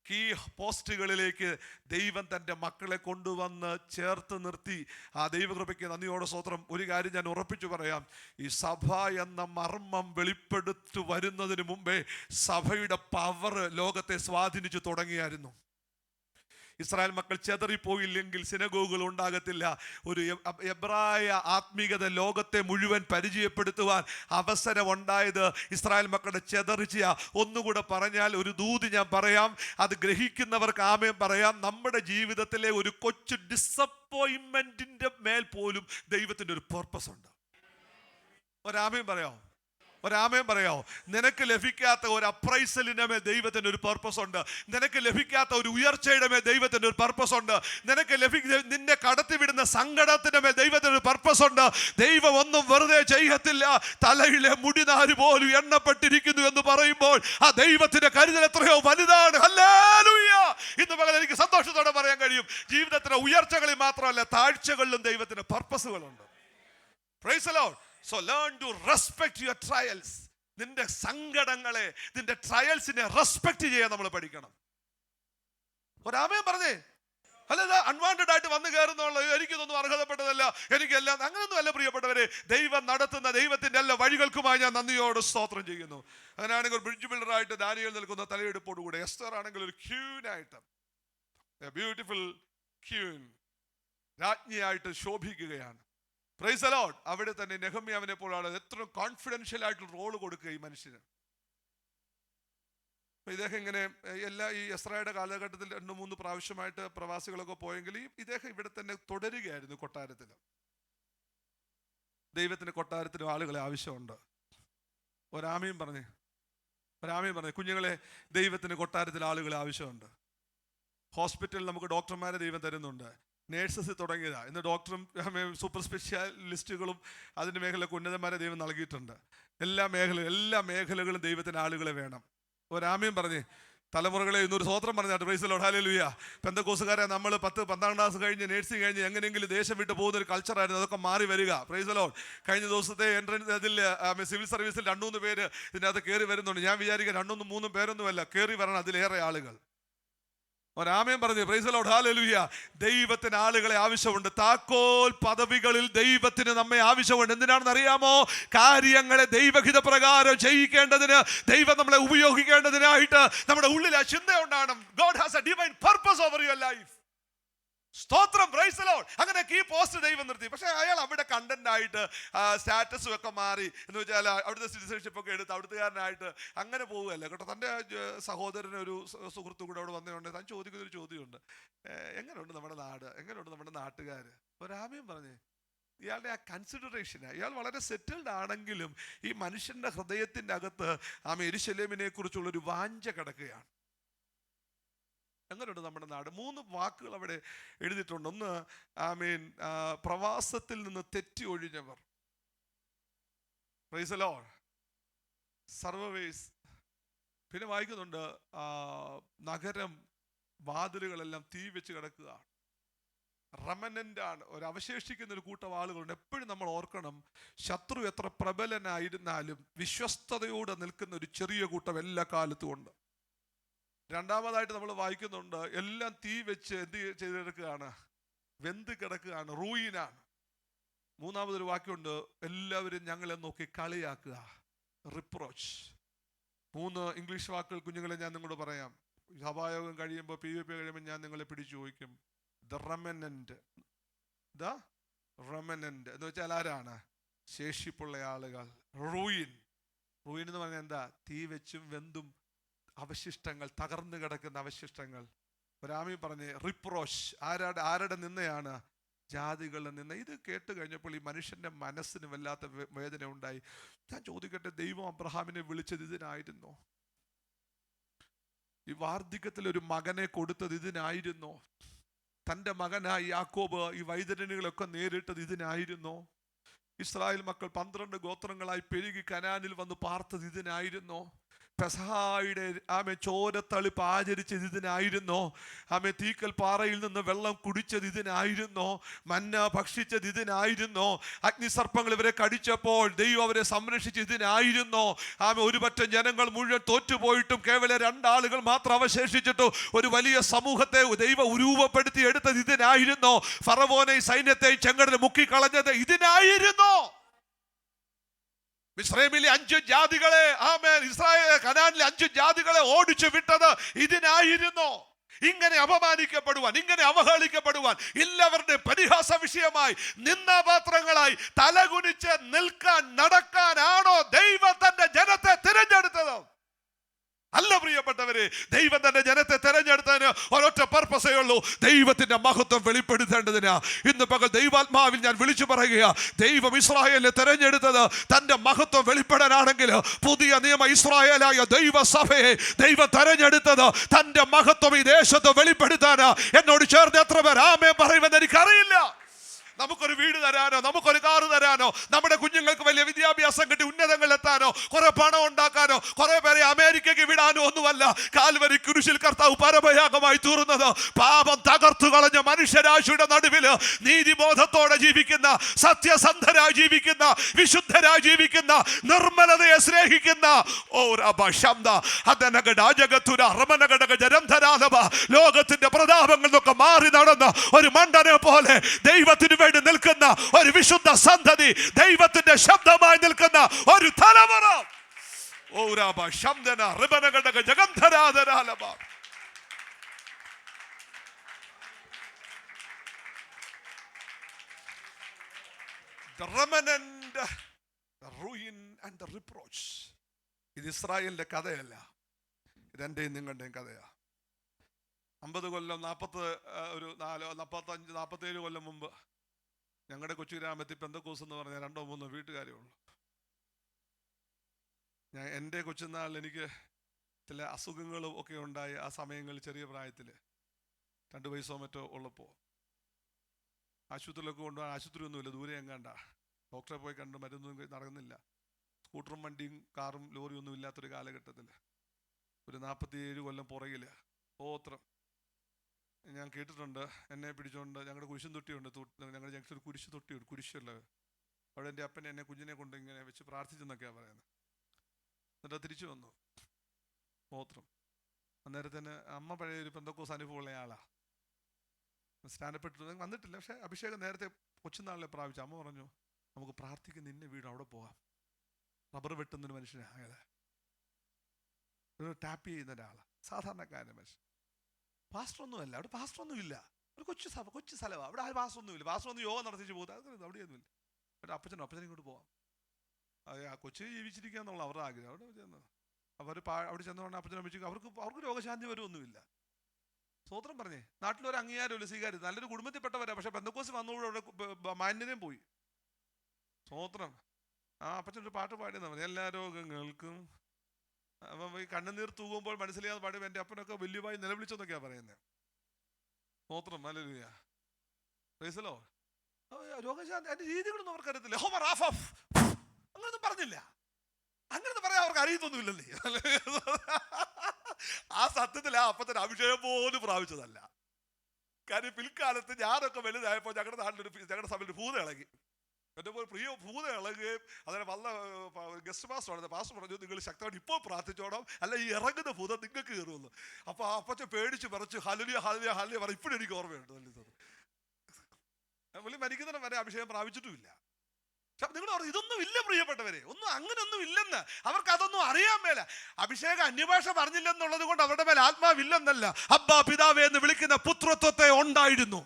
കീ പോസ്റ്റുകളിലേക്ക് ദൈവം തൻ്റെ മക്കളെ കൊണ്ടുവന്ന് ചേർത്ത് നിർത്തി. ആ ദൈവകൃപയ്ക്ക് നന്ദിയോടെ സ്തോത്രം. ഒരു കാര്യം ഞാൻ ഉറപ്പിച്ചു പറയാം, ഈ സഭ എന്ന മർമ്മം വെളിപ്പെടുത്തു വരുന്നതിന് മുമ്പേ സഭയുടെ പവർ ലോകത്തെ സ്വാധീനിച്ചു തുടങ്ങിയായിരുന്നു. ഇസ്രായേൽ മക്കൾ ചെതറിപ്പോയില്ലെങ്കിൽ സിനഗോഗുകൾ ഉണ്ടാകത്തില്ല. ഒരു എബ്രായ ആത്മീകത ലോകത്തെ മുഴുവൻ പരിചയപ്പെടുത്തുവാൻ അവസരം ഉണ്ടായത് ഇസ്രായേൽ മക്കളുടെ ചെതറിച്ച. ഒന്നുകൂടെ പറഞ്ഞാൽ, ഒരു ദൂത് ഞാൻ പറയാം, അത് ഗ്രഹിക്കുന്നവർക്ക് ആമേൻ പറയാം. നമ്മുടെ ജീവിതത്തിലെ ഒരു കൊച്ചു ഡിസപ്പോയിൻമെന്റിന്റെ മേൽ പോലും ദൈവത്തിന്റെ ഒരു പർപ്പസ് ഉണ്ട്. ഒരാമേൻ പറയാം, ഒരാമേൻ പറയാമോ? നിനക്ക് ലഭിക്കാത്ത ഒരു അപ്രൈസലിന്റെ മേൽ ദൈവത്തിന് ഒരു പർപ്പസ് ഉണ്ട്. നിനക്ക് ലഭിക്കാത്ത ഒരു ഉയർച്ചയുടെ മേൽ ദൈവത്തിന് ഒരു പർപ്പസ് ഉണ്ട്. നിന്നെ കടത്തിവിടുന്ന സങ്കടത്തിന്റെ മേൽ ദൈവത്തിന് ഒരു പർപ്പസ് ഉണ്ട്. ദൈവം ഒന്നും വെറുതെ ചെയ്യത്തില്ല. തലയിലെ മുടിനാര് പോലും എണ്ണപ്പെട്ടിരിക്കുന്നു എന്ന് പറയുമ്പോൾ ആ ദൈവത്തിന്റെ കരുതൽ എത്രയോ വലുതാണ്. ഹല്ലേലൂയ. ഇന്ന് പകൽ എനിക്ക് സന്തോഷത്തോടെ പറയാൻ കഴിയും, ജീവിതത്തിലെ ഉയർച്ചകളിൽ മാത്രമല്ല താഴ്ചകളിലും ദൈവത്തിന് പർപ്പസുകളുണ്ട്. Praise the Lord. So learn to respect your trials. നിന്റെ സങ്കടങ്ങളെ, നിന്റെ ട്രയൽസിനെ റെസ്പെക്ട് ചെയ്യാൻ നമ്മൾ പഠിക്കണം. ഒരാമേൻ പറഞ്ഞേ. അല്ല, അൺവാണ്ടഡ് ആയിട്ട് വന്നു കയറുന്നുള്ള എനിക്കിതൊന്നും അർഹതപ്പെട്ടതല്ല, എനിക്കെല്ലാം അങ്ങനെയൊന്നും അല്ല പ്രിയപ്പെട്ടവരെ. ദൈവം നടത്തുന്ന ദൈവത്തിന്റെ എല്ലാ വഴികൾക്കുമായി ഞാൻ നന്ദിയോട് സ്തോത്രം ചെയ്യുന്നു. അങ്ങനെയാണെങ്കിൽ ഒരു ബ്രിഡ്ജ് ബിൽഡറായിട്ട് ദാനിയേൽ നിൽക്കുന്ന തലയെടുപ്പോടുകൂടെ എസ്തർ ആണെങ്കിൽ ഒരു ക്യൂനായിട്ട്, ബ്യൂട്ടിഫുൾ ക്യൂൻ, രാജ്ഞിയായിട്ട് ശോഭിക്കുകയാണ്. Praise the Lord. അവിടെ തന്നെ നെഹമ്യാവിനെ പോലാണ് എത്ര കോൺഫിഡൻഷ്യൽ ആയിട്ട് റോള് കൊടുക്കുക ഈ മനുഷ്യന്. ഇദ്ദേഹം ഇങ്ങനെ ഈ എസ്രായുടെ കാലഘട്ടത്തിൽ 2-3 പ്രാവശ്യമായിട്ട് പ്രവാസികളൊക്കെ പോയെങ്കിൽ ഇദ്ദേഹം ഇവിടെ തന്നെ തുടരുകയായിരുന്നു കൊട്ടാരത്തിൽ. ദൈവത്തിന് കൊട്ടാരത്തിനും ആളുകളെ ആവശ്യമുണ്ട്. ഒരാമയും പറഞ്ഞേ കുഞ്ഞുങ്ങളെ, ദൈവത്തിന് കൊട്ടാരത്തിൽ ആളുകളെ ആവശ്യമുണ്ട്. ഹോസ്പിറ്റലിൽ നമുക്ക് ഡോക്ടർമാരെ ദൈവം തരുന്നുണ്ട്. നേഴ്സസ് തുടങ്ങിയതാ. ഇന്ന് ഡോക്ടറും സൂപ്പർ സ്പെഷ്യാലിസ്റ്റുകളും അതിൻ്റെ മേഖലയിലൊക്കെ ഉന്നതന്മാരെ ദൈവം നൽകിയിട്ടുണ്ട്. എല്ലാ മേഖലകളും ദൈവത്തിന് ആളുകളെ വേണം. ഒരാമയും പറഞ്ഞേ. തലമുറകളെ ഇന്നൊരു സ്വോത്രം പറഞ്ഞാട്ട് പ്രൈസ് ദി ലോർഡ്, ഹല്ലേലൂയ. പെന്തക്കോസുകാരെ നമ്മൾ 10-12 ക്ലാസ് കഴിഞ്ഞ് നേഴ്സിംഗ് കഴിഞ്ഞ് എങ്ങനെയെങ്കിലും ദേശം വിട്ട് പോകുന്ന ഒരു കൾച്ചറായിരുന്നു. അതൊക്കെ മാറി വരിക. Price the Lord. കഴിഞ്ഞ ദിവസത്തെ എൻട്രൻസ് അതിൽ സിവിൽ സർവീസിൽ 2-3 പേര് ഇതിനകത്ത് കയറി വരുന്നുണ്ട്. ഞാൻ വിചാരിക്കുക 2-3 പേരൊന്നുമല്ല, കയറി വരണം അതിലേറെ ആളുകൾ. ഒരാമയും പറഞ്ഞു പ്രൈസ് ദി ലോർഡ്, ഹല്ലേലൂയ. ദൈവത്തിന് ആളുകളെ ആവശ്യമുണ്ട്. താക്കോൽ പദവികളിൽ ദൈവത്തിന് നമ്മെ ആവശ്യമുണ്ട്. എന്തിനാണെന്ന് അറിയാമോ? കാര്യങ്ങളെ ദൈവഹിത പ്രകാരം ചെയ്യിക്കേണ്ടതിന്, ദൈവം നമ്മളെ ഉപയോഗിക്കേണ്ടതിനായിട്ട് നമ്മുടെ ഉള്ളിൽ ആ ചിന്ത ഉണ്ടാകണം. God has a divine purpose over your life. സ്തോത്രം, പ്രൈസ് ദി ലോർഡ്. അങ്ങനെ ഈ പോസ്റ്റ് ദൈവം നിർത്തി. പക്ഷെ അയാൾ അവിടെ കണ്ടന്റ് ആയിട്ട് സ്റ്റാറ്റസും ഒക്കെ മാറി എന്ന് വെച്ചാൽ അവിടുത്തെ സിറ്റിസൺഷിപ്പ് ഒക്കെ എടുത്ത് അവിടുത്തുകാരനായിട്ട് അങ്ങനെ പോവുകയല്ല കേട്ടോ. തൻ്റെ സഹോദരന് ഒരു സുഹൃത്തു കൂടെ അവിടെ വന്നതുകൊണ്ട് താൻ ചോദിക്കുന്നൊരു ചോദ്യമുണ്ട്, എങ്ങനെയുണ്ട് നമ്മുടെ നാട്, എങ്ങനെയുണ്ട് നമ്മുടെ നാട്ടുകാർ? ഒരാമയും പറഞ്ഞേ, ഇയാളുടെ ആ കൺസിഡറേഷന്, ഇയാൾ വളരെ സെറ്റിൽഡ് ആണെങ്കിലും ഈ മനുഷ്യന്റെ ഹൃദയത്തിൻ്റെ അകത്ത് യെരൂശലേമിനെ കുറിച്ചുള്ളൊരു വാഞ്ച കിടക്കുകയാണ്. എങ്ങനെയുണ്ട് നമ്മുടെ നാട്? 3 വാക്കുകൾ അവിടെ എഴുതിയിട്ടുണ്ട്. ഒന്ന് പ്രവാസത്തിൽ നിന്ന് തെറ്റി ഒഴിഞ്ഞവർ, പ്രൈസ് ദി ലോർഡ്, സർവവേസ്. പിന്നെ വായിക്കുന്നുണ്ട് നഗരം വാതിലുകളെല്ലാം തീ വെച്ച് കിടക്കുക. റെമനന്റ് ആണ്, ഒരു അവശേഷിക്കുന്ന ഒരു കൂട്ടം ആളുകളുണ്ട്. എപ്പോഴും നമ്മൾ ഓർക്കണം, ശത്രു എത്ര പ്രബലനായിരുന്നാലും വിശ്വസ്തയോടെ നിൽക്കുന്ന ഒരു ചെറിയ കൂട്ടം എല്ലാ കാലത്തും ഉണ്ട്. രണ്ടാമതായിട്ട് നമ്മൾ വായിക്കുന്നുണ്ട്, എല്ലാം തീ വെച്ച് എന്ത് ചെയ്തെടുക്കുകയാണ്? വെന്ത് കിടക്കുകയാണ്, റൂയിനാണ്. മൂന്നാമതൊരു വാക്യമുണ്ട്, എല്ലാവരും ഞങ്ങളെ നോക്കി കളിയാക്കുക, റിപ്രോച്ച്. 3 ഇംഗ്ലീഷ് വാക്കുകൾ കുഞ്ഞുങ്ങളെ ഞാൻ നിങ്ങളോട് പറയാം. സഭായോഗം കഴിയുമ്പോൾ PVP കഴിയുമ്പോൾ ഞാൻ നിങ്ങളെ പിടിച്ചു ചോദിക്കും. ദ റെമനന്റ് എന്ന് വെച്ചാൽ ആരാണ്? ശേഷിപ്പുള്ള ആളുകൾ. റൂയിൻ എന്ന് പറഞ്ഞാൽ എന്താ? തീ വെച്ചും വെന്തും അവശിഷ്ടങ്ങൾ, തകർന്നു കിടക്കുന്ന അവശിഷ്ടങ്ങൾ. ഒരാമി പറഞ്ഞ് റിപ്രോച്ച്. ആരുടെ നിന്നയാണ്? ജാതികളുടെ നിന്ന്. ഇത് കേട്ട് കഴിഞ്ഞപ്പോൾ ഈ മനുഷ്യന്റെ മനസ്സിന് വല്ലാത്ത വേദന ഉണ്ടായി. ഞാൻ ചോദിക്കട്ടെ, ദൈവം അബ്രഹാമിനെ വിളിച്ചത് ഇതിനായിരുന്നോ? ഈ വാർദ്ധക്യത്തിൽ ഒരു മകനെ കൊടുത്തത് ഇതിനായിരുന്നോ? തൻ്റെ മകനായി യാക്കോബ് ഈ വൈതരണികളൊക്കെ നേരിട്ടത് ഇതിനായിരുന്നോ? ഇസ്രായേൽ മക്കൾ 12 ഗോത്രങ്ങളായി പെരുകി കനാനിൽ വന്ന് പാർത്തത് ഇതിനായിരുന്നോ? പെസഹായുടെ ചോരത്തളിപ്പ് ആചരിച്ചത് ഇതിനായിരുന്നോ? തീക്കൽ പാറയിൽ നിന്ന് വെള്ളം കുടിച്ചത് ഇതിനായിരുന്നോ? മന്ന ഭക്ഷിച്ചത് ഇതിനായിരുന്നോ? അഗ്നിസർപ്പങ്ങൾ ഇവരെ കടിച്ചപ്പോൾ ദൈവം അവരെ സംരക്ഷിച്ച് ഇതിനായിരുന്നോ? ഒരു പറ്റം ജനങ്ങൾ മുഴുവൻ തോറ്റുപോയിട്ടും കേവലം 2 ആളുകൾ മാത്രം അവശേഷിച്ചിട്ടു ഒരു വലിയ സമൂഹത്തെ ദൈവം രൂപപ്പെടുത്തി എടുത്തത് ഇതിനായിരുന്നോ? ഫറവോനെ സൈന്യത്തെ ചെങ്കടലിൽ മുക്കിക്കളഞ്ഞത് ഇതിനായിരുന്നോ? മിസ്രൈമിലെ 5 ജാതികളെ കനാനിലെ 5 ജാതികളെ ഓടിച്ചു വിട്ടത് ഇതിനായിരുന്നോ? ഇങ്ങനെ അപമാനിക്കപ്പെടുവാൻ, ഇങ്ങനെ അവഹേളിക്കപ്പെടുവാൻ, എല്ലാവരുടെയും പരിഹാസ വിഷയമായി, നിന്ദാപാത്രങ്ങളായി തലകുനിച്ച് നിൽക്കാൻ നടക്കാനാണോ ദൈവം തന്റെ ജനത്തെ തിരഞ്ഞെടുത്തത്? അല്ല പ്രിയപ്പെട്ടവരെ, ദൈവം തന്റെ ജനത്തെ തെരഞ്ഞെടുത്തതിന് ഒരൊറ്റ പർപ്പസേ ഉള്ളൂ, ദൈവത്തിന്റെ മഹത്വം വെളിപ്പെടുത്തേണ്ടതിനാ. ഇന്ന് പകൽ ദൈവാത്മാവിൽ ഞാൻ വിളിച്ചു പറയുക, ദൈവം ഇസ്രായേലിനെ തെരഞ്ഞെടുത്തത് തന്റെ മഹത്വം വെളിപ്പെടാനാണെങ്കിൽ, പുതിയ നിയമ ഇസ്രായേലായ ദൈവസഭയെ ദൈവം തെരഞ്ഞെടുത്തത് തന്റെ മഹത്വം ഈ ദേശത്ത് വെളിപ്പെടുത്താനാ. എന്നോട് ചേർന്ന് എത്ര പേർ ആമേൻ പറയുമെന്ന് എനിക്കറിയില്ല. നമുക്കൊരു വീട് തരാനോ, നമുക്കൊരു കാറ് തരാനോ, നമ്മുടെ കുഞ്ഞുങ്ങൾക്ക് വലിയ വിദ്യാഭ്യാസം കിട്ടി ഉന്നതങ്ങളിൽ എത്താനോ, കുറെ പണം ഉണ്ടാക്കാനോ, കുറെ പേരെ അമേരിക്കയ്ക്ക് വിടാനോ ഒന്നുമല്ല കാൽവരി കുരിശിൽ കർത്താവ് പരമയാഗമായി തീർന്നത്. പാപം തകർത്തു കളഞ്ഞ മനുഷ്യരാശിയുടെ നടുവില് നീതിബോധത്തോടെ ജീവിക്കുന്ന, സത്യസന്ധരായി ജീവിക്കുന്ന, വിശുദ്ധരായി ജീവിക്കുന്ന, നിർമ്മലതയെ സ്നേഹിക്കുന്ന ലോകത്തിന്റെ പ്രതാപങ്ങളിൽ നിന്നൊക്കെ മാറി നടന്ന ഒരു മണ്ടനെ പോലെ ദൈവത്തിന് നിൽക്കുന്ന ഒരു വിശുദ്ധ സന്തതി, ദൈവത്തിന്റെ ശബ്ദമായി നിൽക്കുന്ന ഒരു തലമുറ. The remnant, the ruin and the reproach. ഇത് ഇസ്രായേലിന്റെ കഥയല്ല, ഇതെൻ്റെയും നിങ്ങളുടെയും കഥയാണ്. 50 കൊല്ലം 47 കൊല്ലം മുമ്പ് ഞങ്ങളുടെ കൊച്ചു ഗ്രാമത്തിൽ പെന്തക്കോസ് എന്ന് പറഞ്ഞാൽ 2 or 3 വീട്ടുകാരേ ഉള്ളൂ. എൻ്റെ കൊച്ചുനാളിൽ എനിക്ക് ചില അസുഖങ്ങളും ഒക്കെ ഉണ്ടായി. ആ സമയങ്ങളിൽ ചെറിയ പ്രായത്തിൽ 2 വയസ്സോ മറ്റോ ഉള്ളപ്പോൾ ആശുപത്രിയിലൊക്കെ കൊണ്ടുപോകാൻ ആശുപത്രിയൊന്നുമില്ല, ദൂരെ എങ്ങാണ്ട. ഡോക്ടറെ പോയി കണ്ട് മരുന്നൊന്നും നടക്കുന്നില്ല. സ്കൂട്ടറും വണ്ടിയും കാറും ലോറിയും ഒന്നും ഇല്ലാത്തൊരു കാലഘട്ടത്തിൽ ഒരു 47 കൊല്ലം പുറകിൽ ഓത്രം ഞാൻ കേട്ടിട്ടുണ്ട്. എന്നെ പിടിച്ചുകൊണ്ട് ഞങ്ങളുടെ കുരിശും തൊട്ടിയുണ്ട്, ഞങ്ങളുടെ ജംഗ്ഷൻ ഒരു കുരിശ് തൊട്ടിയുണ്ട്, കുരിശുള്ളത്. അവിടെ എൻ്റെ അപ്പൻ എന്നെ കുഞ്ഞിനെ കൊണ്ട് ഇങ്ങനെ വെച്ച് പ്രാർത്ഥിച്ചെന്നൊക്കെയാണ് പറയുന്നത്. എന്നിട്ട് തിരിച്ചു വന്നു ഓത്രം. അന്നേരത്തിന് അമ്മ പഴയ ഒരു പെന്തക്കോസ് അനുഭവമുള്ള ആളാ, സ്നാനപ്പെട്ടു വന്നിട്ടില്ല, പക്ഷെ അഭിഷേകം നേരത്തെ കൊച്ചുനാളിലെ പ്രാപിച്ചു. അമ്മ പറഞ്ഞു, നമുക്ക് പ്രാർത്ഥിക്കുന്ന നിന്നെ വീട് അവിടെ പോകാം. റബ്ബർ വെട്ടുന്നൊരു മനുഷ്യനായത്, ഒരു ടാപ്പ് ചെയ്യുന്ന ഒരാളാണ്, സാധാരണക്കാരൻ്റെ മനുഷ്യൻ. പാസ്റ്ററൊന്നുമല്ല, അവിടെ പാസ്റ്ററൊന്നും ഇല്ല, ഒരു കൊച്ചു സ്ഥലമാണ്. അവിടെ ആ പാസ്റ്ററൊന്നുമില്ല. പാസ്റ്റർ ഒന്ന് യോഗം നടത്തിച്ച് പോകുന്നത് അവിടെയൊന്നുമില്ല. ഒരു അപ്പച്ചനെ ഇങ്ങോട്ട് പോവാം. ആ കൊച്ചു ജീവിച്ചിരിക്കുക എന്നുള്ള അവരുടെ ആഗ്രഹം. അവിടെ ചെന്ന് അവിടെ ചെന്നുകൊണ്ട് അപ്പച്ചനെ അമ്മച്ചിക്ക് അവർക്ക് രോഗശാന്തി വരുമൊന്നുമില്ല. സ്വോത്രം പറഞ്ഞേ. നാട്ടിലൊരു അംഗീകാരമില്ല, സ്വീകാര്യം, നല്ലൊരു കുടുംബത്തിൽപ്പെട്ടവരാ, പക്ഷെ പെന്തക്കോസ് വന്നതോടെ അവിടെ മാന്യതയും പോയി. സ്വോത്രം. ആ അപ്പച്ചനൊരു പാട്ട് പാടിയെന്നാ മതി, എല്ലാ രോഗങ്ങൾക്കും. അപ്പം ഈ കണ്ണുനീർ തൂകുമ്പോൾ മനസ്സിലാതെ പാടി എൻ്റെ അപ്പനൊക്കെ വലിയവായി നിലവിളിച്ചെന്നൊക്കെയാ പറയുന്നത്. സ്വോത്രം. ഹല്ലേലൂയ. Praise the Lord. രോഗശാന്തി അതിന്റെ രീതികളൊന്നും അവർക്കറിയത്തില്ല. അങ്ങനൊന്നും പറഞ്ഞില്ല. അങ്ങനൊന്നും പറയാൻ അവർക്ക് അറിയത്തൊന്നുമില്ലല്ലേ. ആ സത്യത്തിൽ ആ അപ്പത്തിന് അഭിഷേകം പോലും പ്രാപിച്ചതല്ല. കാര്യം പിൽക്കാലത്ത് ഞാനൊക്കെ വലുതായപ്പോൾ ഞങ്ങളുടെ സഭയിൽ ഭൂത ഇളകി. എൻ്റെ പോലെ പ്രിയ ഭൂത ഇളകുകയും അതിനെ വല്ല ഗസ്റ്റ് മാസ്റ്റർ പറഞ്ഞു, നിങ്ങൾ ശക്തമായിട്ട് ഇപ്പോൾ പ്രാർത്ഥിച്ചോണം, അല്ല ഈ ഇറങ്ങുന്ന ഭൂതം നിങ്ങൾക്ക് കയറുമെന്ന്. അപ്പോൾ ആ അപ്പച്ച പേടിച്ച് പറിച്ച് ഹല്ലേലൂയ ഹല്ലേലൂയ ഹല്ലേലൂയ പറ. ഇപ്പോഴും എനിക്ക് ഓർമ്മയുണ്ട്. പുള്ളി മരിക്കുന്നതിന് വരെ അഭിഷേകം പ്രാപിച്ചിട്ടുമില്ല. നിങ്ങൾ പറഞ്ഞു ഇതൊന്നും ഇല്ല പ്രിയപ്പെട്ടവരെ, ഒന്നും അങ്ങനെയൊന്നും ഇല്ലെന്ന്. അവർക്ക് അതൊന്നും അറിയാൻ മേല. അഭിഷേകം അന്യഭാഷ പറഞ്ഞില്ലെന്നുള്ളത് കൊണ്ട് അവരുടെ മേൽ ആത്മാവില്ലെന്നല്ല, അബ്ബാ പിതാവേ എന്ന് വിളിക്കുന്ന പുത്രത്വത്തെ ഉണ്ടായിരുന്നു.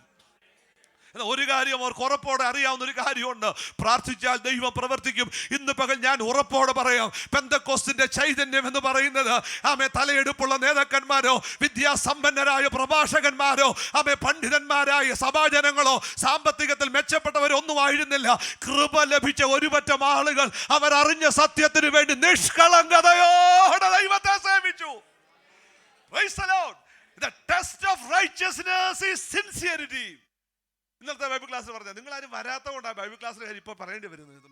ഒരു കാര്യം അവർക്ക് ഉറപ്പോടെ അറിയാവുന്ന ഒരു കാര്യമുണ്ട്, പ്രാർത്ഥിച്ചാൽ ദൈവം പ്രവർത്തിക്കും. ഇന്ന് പകൽ ഞാൻ ഉറപ്പോടെ പറയാം, പെന്തക്കോസ്തിന്റെ ചൈതന്യം എന്ന് പറയുന്നത് ആമേ തലയെടുപ്പുള്ള നേതാക്കന്മാരോ വിദ്യാസമ്പന്നരായ പ്രഭാഷകന്മാരോ ആമേ പണ്ഡിതന്മാരായ സഭാജനങ്ങളോ സാമ്പത്തികത്തിൽ മെച്ചപ്പെട്ടവരോ ഒന്നും ആയിരുന്നില്ല. കൃപ ലഭിച്ച ഒരുപറ്റം ആളുകൾ അവരറിഞ്ഞ സത്യത്തിന് വേണ്ടി നിഷ്കളങ്കതയോടെ ദൈവത്തെ സേവിച്ചു. Praise the Lord. The test of righteousness is sincerity. ഇന്നത്തെ ബൈബിൾ ക്ലാസ്സിൽ പറഞ്ഞാൽ നിങ്ങൾ ആരും വരാത്ത കൊണ്ടാണ് ബൈബിൾ ക്ലാസ്സിൽ കാര്യം ഇപ്പൊ പറയേണ്ടി വരുന്നത്.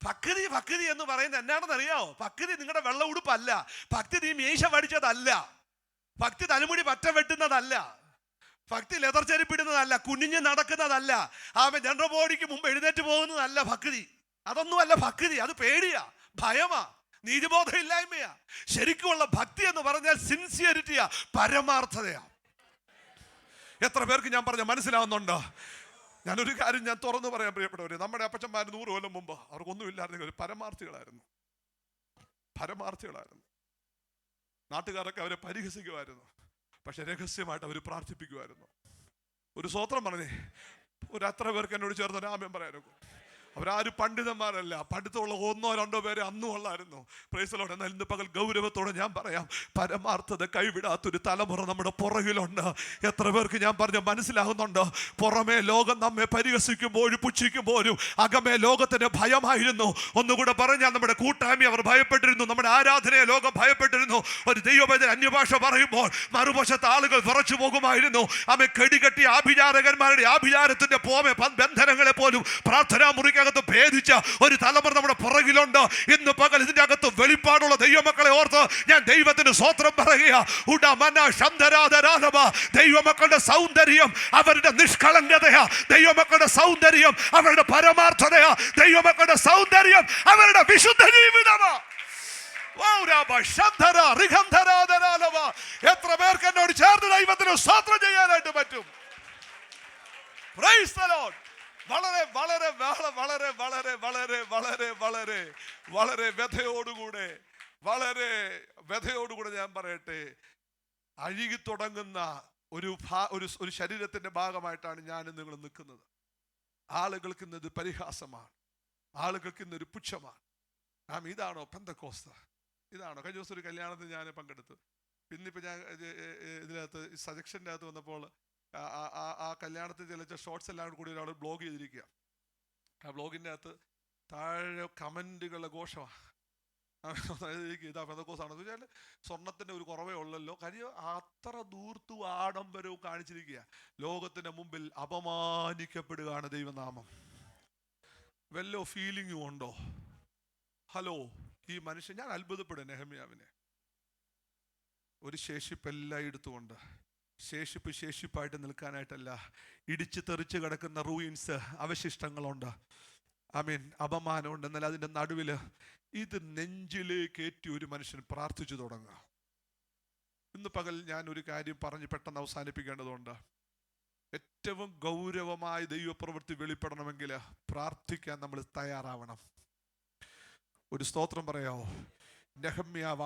ഭക്തി എന്ന് പറയുന്നത് എന്നാണെന്ന് അറിയാമോ? ഭക്തി നിങ്ങളുടെ വെള്ള ഉടുപ്പല്ല, ഭക്തി നീ മീശ പഠിച്ചതല്ല, ഭക്തി തലമുടി പറ്റ വെട്ടുന്നതല്ല, ഭക്തി ലെതർ ചെരുപ്പിടുന്നതല്ല, കുനിഞ്ഞ് നടക്കുന്നതല്ല, ആമേ ജനറൽ ബോഡിക്ക് മുമ്പ് എഴുന്നേറ്റ് പോകുന്നതല്ല ഭക്തി. അതൊന്നുമല്ല ഭക്തി. അത് പേടിയാ, ഭയമാ, നീതിബോധം ഇല്ലായ്മയാ. ശരിക്കുമുള്ള ഭക്തി എന്ന് പറഞ്ഞാൽ സിൻസിയറിറ്റിയാ, പരമാർത്ഥതയാ. എത്ര പേർക്ക് ഞാൻ പറഞ്ഞ മനസ്സിലാവുന്നുണ്ടോ? ഞാനൊരു കാര്യം ഞാൻ തുറന്നു പറയാൻ പ്രിയപ്പെട്ടവരെ, നമ്മുടെ അപ്പച്ചന്മാർ 100 കൊല്ലം മുമ്പ് അവർക്കൊന്നും ഇല്ലായിരുന്നെങ്കിൽ പരമാർത്ഥികളായിരുന്നു. നാട്ടുകാരൊക്കെ അവരെ പരിഹസിക്കുമായിരുന്നു, പക്ഷെ രഹസ്യമായിട്ട് അവർ പ്രാർത്ഥിപ്പിക്കുമായിരുന്നു. ഒരു സ്തോത്രം പറഞ്ഞേ. ഒരു അത്ര പേർക്ക് എന്നോട് ചേർന്ന് രാമ്യം പറയാനൊക്കെ. അവരാരും പണ്ഡിതന്മാരല്ല, പഠിത്തമുള്ള 1 or 2 പേരെ അന്നും ഉള്ളായിരുന്നു. Price the Lord. എന്നാൽ ഇന്ന് പകൽ ഗൗരവത്തോടെ ഞാൻ പറയാം, പരമാർത്ഥത കൈവിടാത്തൊരു തലമുറ നമ്മുടെ പുറകിലുണ്ട്. എത്ര പേർക്ക് ഞാൻ പറഞ്ഞ മനസ്സിലാകുന്നുണ്ടോ? പുറമേ ലോകം നമ്മെ പരിഹസിക്കുമ്പോഴും പുച്ഛിക്കുമ്പോഴും അകമേ ലോകത്തിന് ഭയമായിരുന്നു. ഒന്നുകൂടെ പറഞ്ഞാൽ നമ്മുടെ കൂട്ടായ്മ അവർ ഭയപ്പെട്ടിരുന്നു, നമ്മുടെ ആരാധനയെ ലോകം ഭയപ്പെട്ടിരുന്നു. ഒരു ദൈവവചന അന്യഭാഷ പറയുമ്പോൾ മറുവശത്ത് ആളുകൾ വിറച്ചു പോകുമായിരുന്നു. ആമേ കെടികെട്ടിയ ആഭിചാരകന്മാരുടെ ആഭിചാരത്തിന്റെ ബന്ധനങ്ങളെ പോലും പ്രാർത്ഥനാ മുറിക്കകത്ത് ഭേദിച്ച ഒരു തലമുറ നമ്മുടെ പുറകിലുണ്ട്. ഇന്ന് പകൽ ഇതിന്റെ അകത്ത് വെളിപ്പാടുള്ള ദൈവമക്കളെ ഓർത്ത് ഞാൻ ദൈവത്തിന് സ്തോത്രം പറയുക. ദൈവമക്കളുടെ സൗന്ദര്യം അവരുടെ നിഷ്കളങ്കതയാ, ദൈവമക്കളുടെ സൗന്ദര്യം അവരുടെ പരമാർത്ഥതയാ, ദൈവമക്കളുടെ സൗന്ദര്യം അവരുടെ വിശുദ്ധ ജീവിതമാ. എത്ര പേർക്ക് എന്നോട് ചേർന്ന് ദൈവത്തിന് സ്തോത്രം ചെയ്യാനായിട്ട് പറ്റും? Praise the Lord. വളരെ വളരെ വളരെ വളരെ വളരെ വളരെ വളരെ വളരെ വ്യഥയോടുകൂടെ ഞാൻ പറയട്ടെ, അഴുകി തുടങ്ങുന്ന ഒരു ശരീരത്തിന്റെ ഭാഗമായിട്ടാണ് ഞാൻ നിങ്ങൾ നിൽക്കുന്നത്. ആളുകൾക്ക് ഇന്നത് പരിഹാസമാണ്, ആളുകൾക്ക് ഇന്നൊരു പുച്ഛമാണ്. ഇതാണോ പെന്തക്കോസ്ത്? ഇതാണോ? കഴിഞ്ഞ ദിവസം ഒരു കല്യാണത്തിന് ഞാൻ പങ്കെടുത്തു. ഇന്നിപ്പോൾ ഞാൻ ഇതിനകത്ത് സജക്ഷൻ്റെ അകത്ത് വന്നപ്പോൾ ആ കല്യാണത്തിൽ ചില ഷോർട്സ് എല്ലാം കൂടി ഒരാൾ ബ്ലോഗ് ചെയ്തിരിക്കുക. ആ ബ്ലോഗിൻ്റെ അകത്ത് താഴെ കമൻറ്റുകളുടെ ഘോഷമാണ്. ഇതാ പെന്തക്കോസാണെന്ന് വെച്ചാൽ സ്വർണത്തിൻ്റെ ഒരു കുറവേ ഉള്ളല്ലോ. കാര്യം അത്ര ദൂർത്തും ആഡംബരവും കാണിച്ചിരിക്കുക. ലോകത്തിൻ്റെ മുമ്പിൽ അപമാനിക്കപ്പെടുകയാണ് ദൈവനാമം. വല്ലോ ഫീലിംഗും ഉണ്ടോ? ഹലോ, ഈ മനുഷ്യൻ, ഞാൻ അത്ഭുതപ്പെടും നെഹമ്യാവിനെ. ഒരു ശേഷിപ്പ് എല്ലായിടത്തുമുണ്ട്. ശേഷിപ്പായിട്ട് നിൽക്കാനായിട്ടല്ല, ഇടിച്ച് തെറിച്ച് കിടക്കുന്ന റൂയിൻസ്, അവശിഷ്ടങ്ങളുണ്ട്. ആമീൻ, അപമാനമുണ്ട്. എന്നാൽ അതിൻ്റെ നടുവിൽ ഇത് നെഞ്ചിലേക്ക് ഏറ്റി ഒരു മനുഷ്യൻ പ്രാർത്ഥിച്ചു തുടങ്ങുക. ഇന്ന് പകൽ ഞാൻ ഒരു കാര്യം പറഞ്ഞ് പെട്ടെന്ന് അവസാനിപ്പിക്കേണ്ടതുണ്ട്. ഏറ്റവും ഗൗരവമായ ദൈവപ്രവൃത്തി വെളിപ്പെടണമെങ്കിൽ പ്രാർത്ഥിക്കാൻ നമ്മൾ തയ്യാറാവണം. ഒരു സ്തോത്രം പറയാമോ? നെഹമ്യാവ്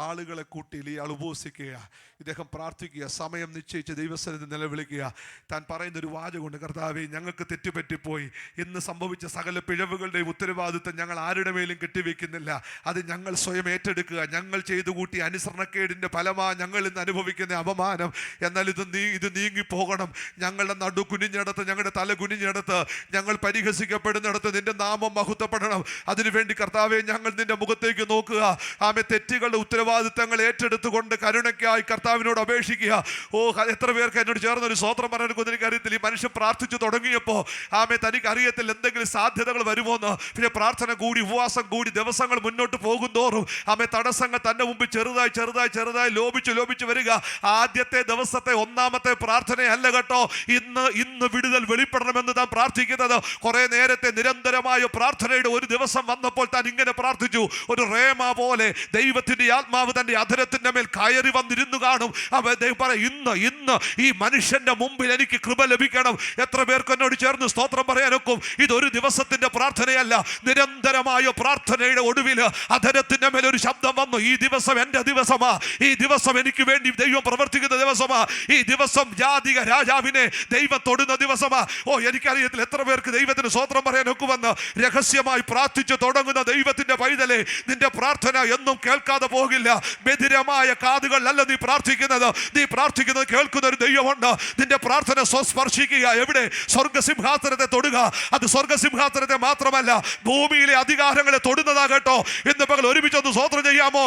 ആളുകളെ കൂട്ടി ഇയാൾ ഉപവസിക്കുക, ഇദ്ദേഹം പ്രാർത്ഥിക്കുക, സമയം നിശ്ചയിച്ച് ദൈവസന്നിധി നിലവിളിക്കുക. താൻ പറയുന്നൊരു വാചകമുണ്ട്, കർത്താവേ, ഞങ്ങൾക്ക് തെറ്റുപറ്റിപ്പോയി. ഇന്ന് സംഭവിച്ച സകല പിഴവുകളുടെയും ഉത്തരവാദിത്വം ഞങ്ങൾ ആരുടെ മേലും കെട്ടിവെക്കുന്നില്ല. അത് ഞങ്ങൾ സ്വയം ഏറ്റെടുക്കുക. ഞങ്ങൾ ചെയ്തു കൂട്ടിയ അനുസരണക്കേടിൻ്റെ ഫലമാണ് ഞങ്ങൾ ഇന്ന് അനുഭവിക്കുന്ന അപമാനം. എന്നാൽ ഇത് നീങ്ങിപ്പോകണം. ഞങ്ങളുടെ നടു കുനിഞ്ഞെടുത്ത്, ഞങ്ങളുടെ തല കുനിഞ്ഞെടുത്ത്, ഞങ്ങൾ പരിഹസിക്കപ്പെടുന്നിടത്ത് നിന്റെ നാമം മഹത്വപ്പെടണം. അതിനുവേണ്ടി കർത്താവേ, ഞങ്ങൾ നിന്റെ മുഖത്തേക്ക് നോക്കുക. ആമേ, തെറ്റുകളുടെ ഉത്തരവാദിത്തങ്ങൾ ഏറ്റെടുത്തുകൊണ്ട് കരുണയ്ക്കായി കർത്താവിനോട് അപേക്ഷിക്കുക. എത്ര പേർക്ക് എന്നോട് ചേർന്നൊരു സ്തോത്രം പറയാനൊക്കെ എനിക്കറിയത്തില്ല. ഈ മനുഷ്യൻ പ്രാർത്ഥിച്ചു തുടങ്ങിയപ്പോൾ ആമേ, തനിക്ക് അറിയത്തില്ല എന്തെങ്കിലും സാധ്യതകൾ വരുമോന്ന്. പിന്നെ പ്രാർത്ഥന കൂടി, ഉപവാസം കൂടി, ദിവസങ്ങൾ മുന്നോട്ട് പോകും തോറും ആമേ, തടസ്സങ്ങൾ തന്റെ മുമ്പിൽ ചെറുതായി ലോപിച്ചു വരിക. ആദ്യത്തെ ദിവസത്തെ ഒന്നാമത്തെ പ്രാർത്ഥനയല്ല കേട്ടോ, ഇന്ന് വിടുതൽ വെളിപ്പെടണമെന്ന് താൻ പ്രാർത്ഥിക്കുന്നത്. കുറെ നേരത്തെ നിരന്തരമായ പ്രാർത്ഥനയുടെ ഒരു ദിവസം വന്നപ്പോൾ താൻ ഇങ്ങനെ പ്രാർത്ഥിച്ചു. ഒരു റേമ പോലെ ദൈവത്തിന്റെ ആത്മാവ് തന്റെ അധരത്തിന്റെ മേൽ കയറി വന്നിരുന്നു കാണും. ഇന്ന് ഈ മനുഷ്യന്റെ മുമ്പിൽ എനിക്ക് കൃപ ലഭിക്കണം. എത്ര പേർക്ക് എന്നോട് ചേർന്ന് സ്തോത്രം പറയാനൊക്കും? ഇതൊരു ദിവസത്തിന്റെ പ്രാർത്ഥനയല്ല, നിരന്തരമായ പ്രാർത്ഥനയുടെ ഒടുവിൽ അധരത്തിന്റെ മേൽ ഒരു ശബ്ദം വന്നു. ഈ ദിവസം എന്റെ ദിവസമാ. ഈ ദിവസം എനിക്ക് വേണ്ടി ദൈവം പ്രവർത്തിക്കുന്ന ദിവസമാ. ഈ ദിവസം ജാതിക രാജാവിനെ ദൈവം തൊടുന്ന ദിവസമാ. എനിക്കറിയത്തില്ല എത്ര പേർക്ക് ദൈവത്തിന് സ്തോത്രം പറയാനൊക്കുമെന്ന്. രഹസ്യമായി പ്രാർത്ഥിച്ചു തുടങ്ങുന്ന ദൈവത്തിന്റെ പൈതലെ, നിന്റെ പ്രാർത്ഥന എന്നും കേൾക്കാതെ പോകില്ല. ബധിരമായ കാതുകളല്ല നീ പ്രാർത്ഥിക്കുന്നത്. നീ പ്രാർത്ഥിക്കുന്നത് കേൾക്കുന്ന ഒരു ദൈവമുണ്ട്. നിന്റെ പ്രാർത്ഥന സ്പർശിക്കുക. എവിടെ? സ്വർഗസിംഹാസനത്തെ തൊടുക. അത് സ്വർഗസിംഹാസനത്തെ മാത്രമല്ല, ഭൂമിയിലെ അധികാരങ്ങളെ തൊടുന്നതാകട്ടോ. ഇന്ന് പകൽ ഒരുമിച്ചൊന്ന് സ്തോത്രം ചെയ്യാമോ?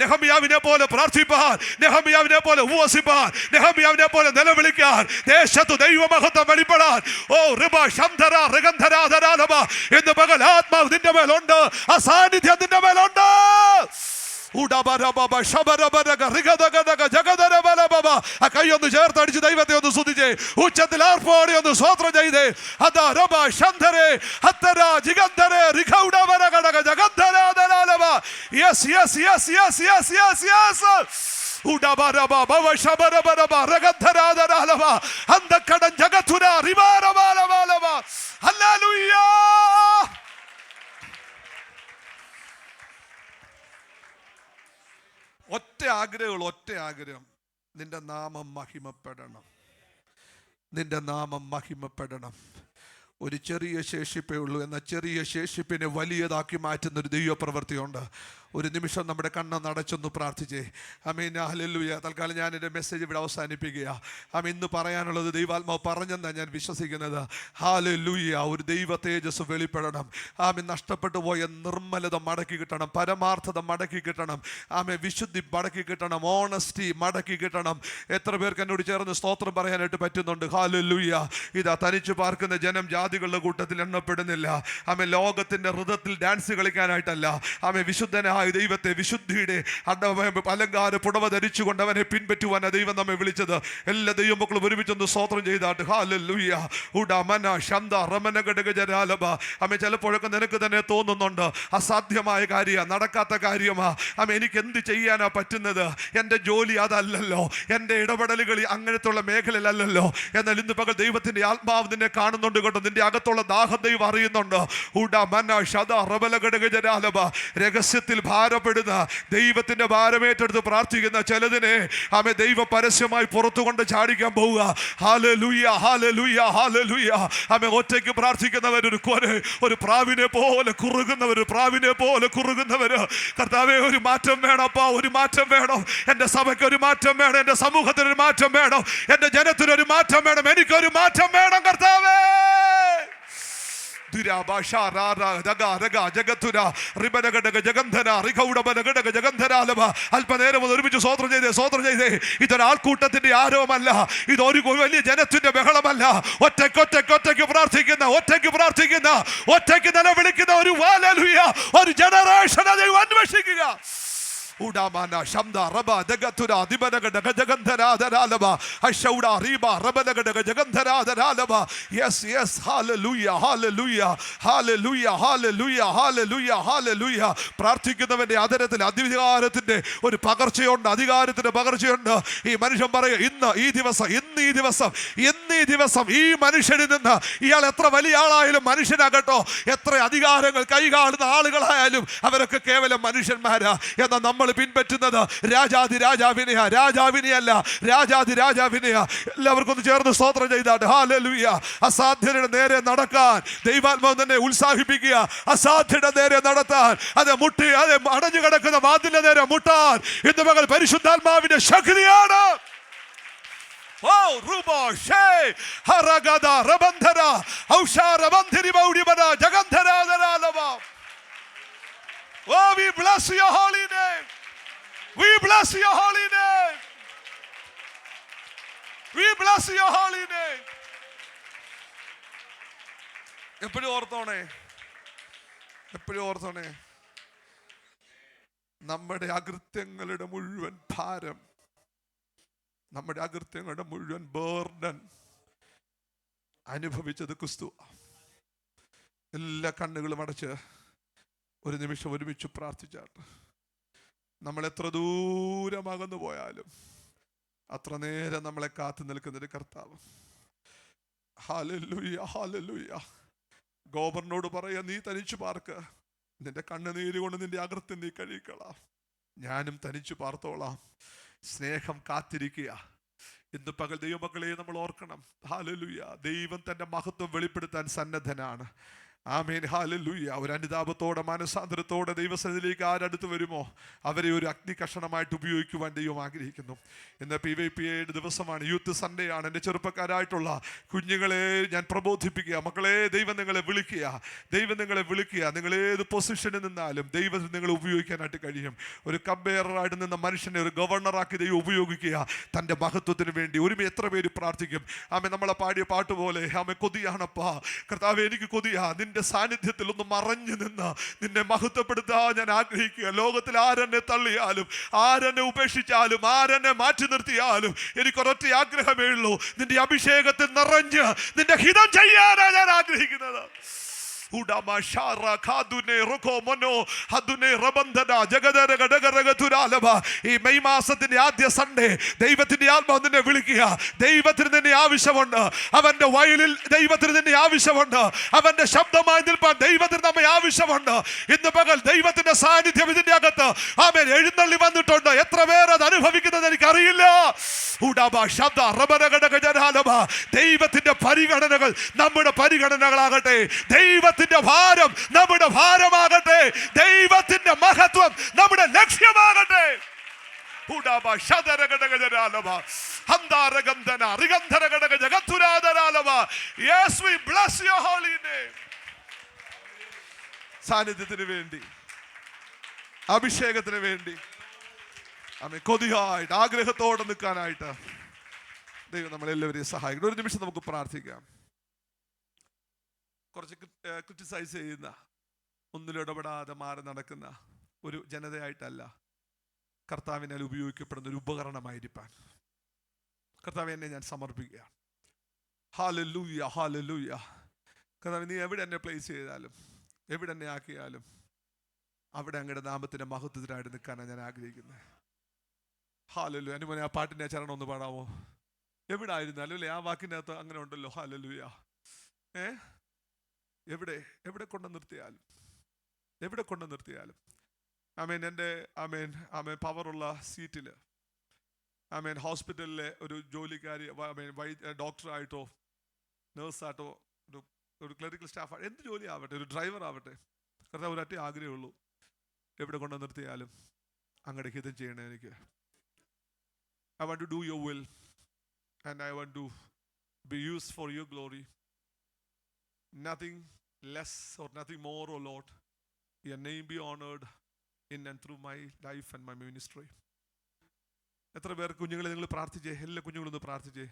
നെഹമ്യാവിനെ പോലെ പ്രാർത്ഥിപ്പാൻ, നെഹമ്യാവിനെ പോലെ ഉപവസിപ്പാൻ, നെഹമ്യാവിനെ പോലെ നിലവിളിക്കാൻ, ദേശത്ത് ദൈവമഹത്വം വെളിപ്പെടാൻ. ഇന്ന് പകൽ ആത്മാവ് നിന്റെ മേലുണ്ട്, ആ സാന്നിധ്യം നിന്റെ മേലുണ്ട്. കൈയൊന്ന് ചേർത്തടിച്ച് ദൈവത്തെ ഒന്ന് സ്തുതിച്ചേ. ഉച്ചത്തിൽ ആർപ്പോടെ ഒന്ന് സ്തോത്രം ചെയ്തേ. ഒറ്റ ആഗ്രഹം, നിന്റെ നാമം മഹിമപ്പെടണം. നിന്റെ നാമം മഹിമപ്പെടണം. ഒരു ചെറിയ ശേഷിപ്പേ ഉള്ളൂ, എന്നാൽ ചെറിയ ശേഷിപ്പിനെ വലിയതാക്കി മാറ്റുന്ന ഒരു ദൈവപ്രവൃത്തിയുണ്ട്. ഒരു നിമിഷം നമ്മുടെ കണ്ണ് അടച്ചൊന്ന് പ്രാർത്ഥിച്ചേ. ആമീൻ, ഹല്ലേലൂയ. തൽക്കാലം ഞാൻ എൻ്റെ മെസ്സേജ് ഇവിടെ അവസാനിപ്പിക്കുക. ആമീൻ, ഇന്ന് പറയാനുള്ളത് ദൈവാത്മാവ് പറഞ്ഞെന്നാണ് ഞാൻ വിശ്വസിക്കുന്നത്. ഹല്ലേലൂയ. ഒരു ദൈവ തേജസ് വെളിപ്പെടണം. ആമീൻ, നഷ്ടപ്പെട്ടു പോയ നിർമ്മലത മടക്കി കിട്ടണം, പരമാർത്ഥത മടക്കി കിട്ടണം, ആമീൻ, വിശുദ്ധി മടക്കി കിട്ടണം, ഓണസ്റ്റി മടക്കി കിട്ടണം. എത്ര പേർക്ക് എന്നോട് ചേർന്ന് സ്തോത്രം പറയാനായിട്ട് പറ്റുന്നുണ്ട്? ഹല്ലേലൂയ. ഇതാ തനിച്ച് പാർക്കുന്ന ജനം ജാതികളുടെ കൂട്ടത്തിൽ എണ്ണപ്പെടുന്നില്ല. ആമീൻ, ലോകത്തിന്റെ ഹൃദയത്തിൽ ഡാൻസ് കളിക്കാനായിട്ടല്ല. ആമീൻ, വിശുദ്ധനായ ദൈവത്തെ, വിശുദ്ധിയുടെ അലങ്കാര പുടവ ധരിച്ചുകൊണ്ട് അവനെ പിൻപറ്റുവാൻ ദൈവം നമ്മെ വിളിച്ചത്. എല്ലാ ദൈവമക്കളും ഒരുമിച്ചൊന്ന് സ്തോത്രം ചെയ്താട്ട്. ഹല്ലേലൂയ. ആമേ, ചിലപ്പോഴൊക്കെ നിനക്ക് തന്നെ തോന്നുന്നുണ്ട് അസാധ്യമായ കാര്യമാണ്, നടക്കാത്ത കാര്യമാ. ആമേ, എനിക്ക് എന്ത് ചെയ്യാനാ പറ്റുന്നത്? എൻ്റെ ജോലി അതല്ലല്ലോ, എൻ്റെ ഇടപെടലുകൾ അങ്ങനത്തുള്ള മേഖലയിലല്ലല്ലോ. എന്നാൽ ഇന്ന് പകൽ ദൈവത്തിന്റെ ആത്മാവ് നിന്നെ കാണുന്നുണ്ട് കേട്ടോ. നിന്റെ അകത്തുള്ള ദാഹം ദൈവം അറിയുന്നുണ്ട്. രഹസ്യത്തിൽ ഭാരപ്പെടുന്ന, ദൈവത്തിന്റെ ഭാരമേറ്റെടുത്ത് പ്രാർത്ഥിക്കുന്ന ചിലതിനെ ആമേ ദൈവം പരസ്യമായി പുറത്തു കൊണ്ട് ചാടിക്കാൻ പോവുക. Hallelujah, hallelujah, hallelujah. ആമേ ഒറ്റയ്ക്ക് പ്രാർത്ഥിക്കുന്നവർ ഒരു പ്രാവിനെ പോലെ കുറുകുന്നവർ, പ്രാവിനെ പോലെ കുറുകുന്നവര്. കർത്താവേ, ഒരു മാറ്റം വേണപ്പാ, ഒരു മാറ്റം വേണം. എൻ്റെ സഭയ്ക്ക് ഒരു മാറ്റം വേണം, എൻ്റെ സമൂഹത്തിന് ഒരു മാറ്റം വേണം, എൻ്റെ ജനത്തിനൊരു മാറ്റം വേണം, എനിക്കൊരു മാറ്റം വേണം കർത്താവേ. അല്പനേരം ഒരുമിച്ച് സ്വോത്രം ചെയ്തേ. ഇതൊരാൾക്കൂട്ടത്തിന്റെ ആരവമല്ല, ഇതൊരു വലിയ ജനത്തിന്റെ ബഹളമല്ല. ഒറ്റയ്ക്ക് പ്രാർത്ഥിക്കുന്ന, ഒറ്റയ്ക്ക് നിലവിളിക്കുന്ന ഒരു ഹല്ലേലൂയ, ഒരു ജനറേഷൻ ദൈവം അന്വേഷിക്കുക. Udamana Shamda Raba Dagatura Dibanaga Jagandhara Alaba Ashauda Riba Rabanaga Jagandhara Alaba. Yes, hallelujah, hallelujah, hallelujah, hallelujah, hallelujah, hallelujah. പ്രാർത്ഥിക്കുന്നവന്റെ ആദരത്തിൽ അതിവികാരത്തിന്റെ ഒരു പകർച്ചയുണ്ട്, അധികാരത്തിന്റെ പകർച്ചയുണ്ട്. ഈ മനുഷ്യൻ പറയുക, ഇന്ന് ഈ ദിവസം ഈ മനുഷ്യനിൽ നിന്ന് ഇയാൾ എത്ര വലിയ ആളായാലും മനുഷ്യനാകട്ടോ, എത്ര അധികാരങ്ങൾ കൈകാളുന്ന ആളുകളായാലും അവരൊക്കെ കേവലം മനുഷ്യന്മാരാ. എന്നാൽ നമ്മൾ പിൻപറ്റുന്നത് രാജാതിരാജാവിനെയാ, രാജാവിനെയല്ല, രാജാതിരാജാവിനെയാ. എല്ലാവർക്കും ഒന്ന് ചേർന്ന് സ്തോത്രം ചെയ്താട്ടെ. ഹല്ലേലൂയ. അസാധ്യതയുടെ നേരെ നടക്കാൻ ദൈവാത്മാവ് തന്നെ ഉത്സാഹിപ്പിക്കുക. അസാധ്യയുടെ നേരെ നടത്താൻ, അത് അടഞ്ഞു കിടക്കുന്ന വാതിലിന്റെ നേരെ മുട്ടാൻ ഇന്ന് മകൾ പരിശുദ്ധാത്മാവിന്റെ ശക്തിയാണ്. Oh, Ruba, Shay, Haragada, Rabandhara, Aushara, Bandhiri, Baudibana, Jagandhara, Alava. Oh, we bless your holy name. We bless your holy name. We bless your holy name. എപ്പോഴും ഓർത്തോണേ, നമ്മുടെ അകൃത്യങ്ങളുടെ മുഴുവൻ ഭാരം, നമ്മുടെ അകൃത്യങ്ങളുടെ മുഴുവൻ ബർഡൻ അനുഭവിച്ചത് ക്രിസ്തു. എല്ലാ കണ്ണുകളും അടച്ച് ഒരു നിമിഷം ഒരുമിച്ച് പ്രാർത്ഥിച്ചാട്ട്. നമ്മൾ എത്ര ദൂരമകന്നു പോയാലും അത്ര നേരം നമ്മളെ കാത്തു നിൽക്കുന്നൊരു കർത്താവ്. Hallelujah, hallelujah. ഗോപറിനോട് പറയാ, നീ തനിച്ചു പാർക്ക്, നിന്റെ കണ്ണുനീര് കൊണ്ട് നിന്റെ അകൃത്യം നീ കഴിക്കളാം, ഞാനും തനിച്ചു പാർത്തോളാം. സ്നേഹം കാത്തിരിക്കുക. ഇന്ന് പകൽ ദൈവമക്കളെ നമ്മൾ ഓർക്കണം. ഹല്ലേലൂയ. ദൈവം തന്റെ മഹത്വം വെളിപ്പെടുത്താൻ സന്നദ്ധനാണ്. ആമേൻ, ഹല്ലേലൂയ. ഒരു അനുതാപത്തോടെ മാനസാന്തരത്തോടെ ദൈവസന്നിധിയിലേക്ക് ആരടുത്ത് വരുമോ അവരെ ഒരു അഗ്നി കഷണമായിട്ട് ഉപയോഗിക്കുവാൻ ദൈവം ആഗ്രഹിക്കുന്നു. ഇന്ന് PYPAയുടെ ദിവസമാണ്, യൂത്ത് സൺഡേ ആണ്. എൻ്റെ ചെറുപ്പക്കാരായിട്ടുള്ള കുഞ്ഞുങ്ങളെ ഞാൻ പ്രബോധിപ്പിക്കുക. മക്കളെ, ദൈവം നിങ്ങളെ വിളിക്കുക. നിങ്ങൾ ഏത് പൊസിഷനിൽ നിന്നാലും ദൈവത്തിന് നിങ്ങളെ ഉപയോഗിക്കാനായിട്ട് കഴിയും. ഒരു കമ്പയറായിട്ട് നിന്ന മനുഷ്യനെ ഒരു ഗവർണറാക്കി ദൈവം ഉപയോഗിക്കുക തൻ്റെ മഹത്വത്തിന് വേണ്ടി. എത്ര പേര് പ്രാർത്ഥിക്കും? ആമേ, നമ്മളെ പാടിയ പാട്ട് പോലെ, ആമേ, കൊതിയാണപ്പാ കർത്താവേ, എനിക്ക് കൊതിയാ നിന്റെ സാന്നിധ്യത്തിൽ ഒന്ന് മറഞ്ഞു നിന്ന് നിന്നെ മഹത്വപ്പെടുത്താൻ ഞാൻ ആഗ്രഹിക്കുക. ലോകത്തിൽ ആരെന്നെ തള്ളിയാലും, ആരെന്നെ ഉപേക്ഷിച്ചാലും, ആരെന്നെ മാറ്റി നിർത്തിയാലും എനിക്കൊരൊറ്റ ആഗ്രഹമേ ഉള്ളൂ, നിന്റെ അഭിഷേകത്തിൽ നിറഞ്ഞ് നിന്റെ ഹിതം ചെയ്യാനാണ് ഞാൻ ആഗ്രഹിക്കുന്നത്. ഈ മെയ് മാസത്തിന്റെ ആദ്യ സൺഡേ ദൈവത്തിന്റെ ആത്മാവ് നിന്നെ വിളിക്കുക. ദൈവത്തിന് നിന്നെ ആവശ്യമുണ്ട്. അവന്റെ വയലിൽ ദൈവത്തിന് നിന്നെ ആവശ്യമുണ്ട്. അവന്റെ ശബ്ദമായി നിൽപ്പാൻ ദൈവത്തിന് നമ്മെ ആവശ്യമുണ്ട്. ഇന്ന് പകൽ ദൈവത്തിന്റെ സാന്നിധ്യം ഇതിന്റെ അകത്ത് ആമേൻ എഴുന്നള്ളി വന്നിട്ടുണ്ട്. എത്ര പേർ അത് അനുഭവിക്കുന്നത് എനിക്കറിയില്ല. ദൈവത്തിന്റെ പരിഗണനകൾ നമ്മുടെ പരിഗണനകളാകട്ടെ. ദൈവത്തിന്റെ ഭാരം നമ്മുടെ ഭാരമാകട്ടെ. ദൈവത്തിന്റെ മഹത്വം നമ്മുടെ ലക്ഷ്യമാകട്ടെ. സാന്നിധ്യത്തിന് വേണ്ടി, അഭിഷേകത്തിന് വേണ്ടി, കൊതിയായിട്ട് ആഗ്രഹത്തോടെ നിൽക്കാനായിട്ട് ദൈവം നമ്മളെല്ലാവരെയും സഹായിക്കണം. ഒരു നിമിഷം നമുക്ക് പ്രാർത്ഥിക്കാം. കുറച്ച് ക്രിറ്റിസൈസ് ചെയ്യുന്ന, ഒന്നിലും ഇടപെടാതെ മാറി നടക്കുന്ന ഒരു ജനതയായിട്ടല്ല, കർത്താവിനാൽ ഉപയോഗിക്കപ്പെടുന്ന ഒരു ഉപകരണമായിരിക്കാൻ കർത്താവ് എന്നെ ഞാൻ സമർപ്പിക്കുകയാണ്. Hallelujah, hallelujah. കർത്താവ്, നീ എവിടെ എന്നെ പ്ലേസ് ചെയ്താലും, എവിടെ എന്നെ ആക്കിയാലും അവിടെ അങ്ങയുടെ നാമത്തിന്റെ മഹത്വത്തിനായിട്ട് നിൽക്കാനാണ് ഞാൻ ആഗ്രഹിക്കുന്നത്. ഹല്ലേലൂയ. അനുമോനെ, ആ പാട്ടിന്റെ ചരണം ഒന്ന് പാടാമോ? എവിടെ ആയിരുന്നാലും അല്ലേ, ആ വാക്കിൻ്റെ അകത്ത് അങ്ങനെ ഉണ്ടല്ലോ. ഹല്ലേലൂയ. എവിടെ കൊണ്ട് നിർത്തിയാലും എൻ്റെ പവറുള്ള സീറ്റിൽ ഹോസ്പിറ്റലിലെ ഒരു ജോലിക്കാരി ഡോക്ടറായിട്ടോ നേഴ്സായിട്ടോ ഒരു ക്ലറിക്കൽ സ്റ്റാഫ്, എന്ത് ജോലി ആവട്ടെ, ഒരു ഡ്രൈവർ ആവട്ടെ, കർത്താവ് ഒരൊറ്റ ആഗ്രഹമുള്ളൂ, എവിടെ കൊണ്ടു നിർത്തിയാലും അങ്ങയുടെ ഹിതം ചെയ്യണേ എനിക്ക്. I want to do your will and I want to be used for your glory. Nothing less or nothing more, oh Lord. Your name be honored in and through my life and my ministry. എത്ര പേർ കുഞ്ഞുങ്ങളെ നിങ്ങൾ പ്രാർത്ഥിച്ചേ? എല്ലാ കുഞ്ഞുങ്ങളൊന്ന് പ്രാർത്ഥിച്ചേ.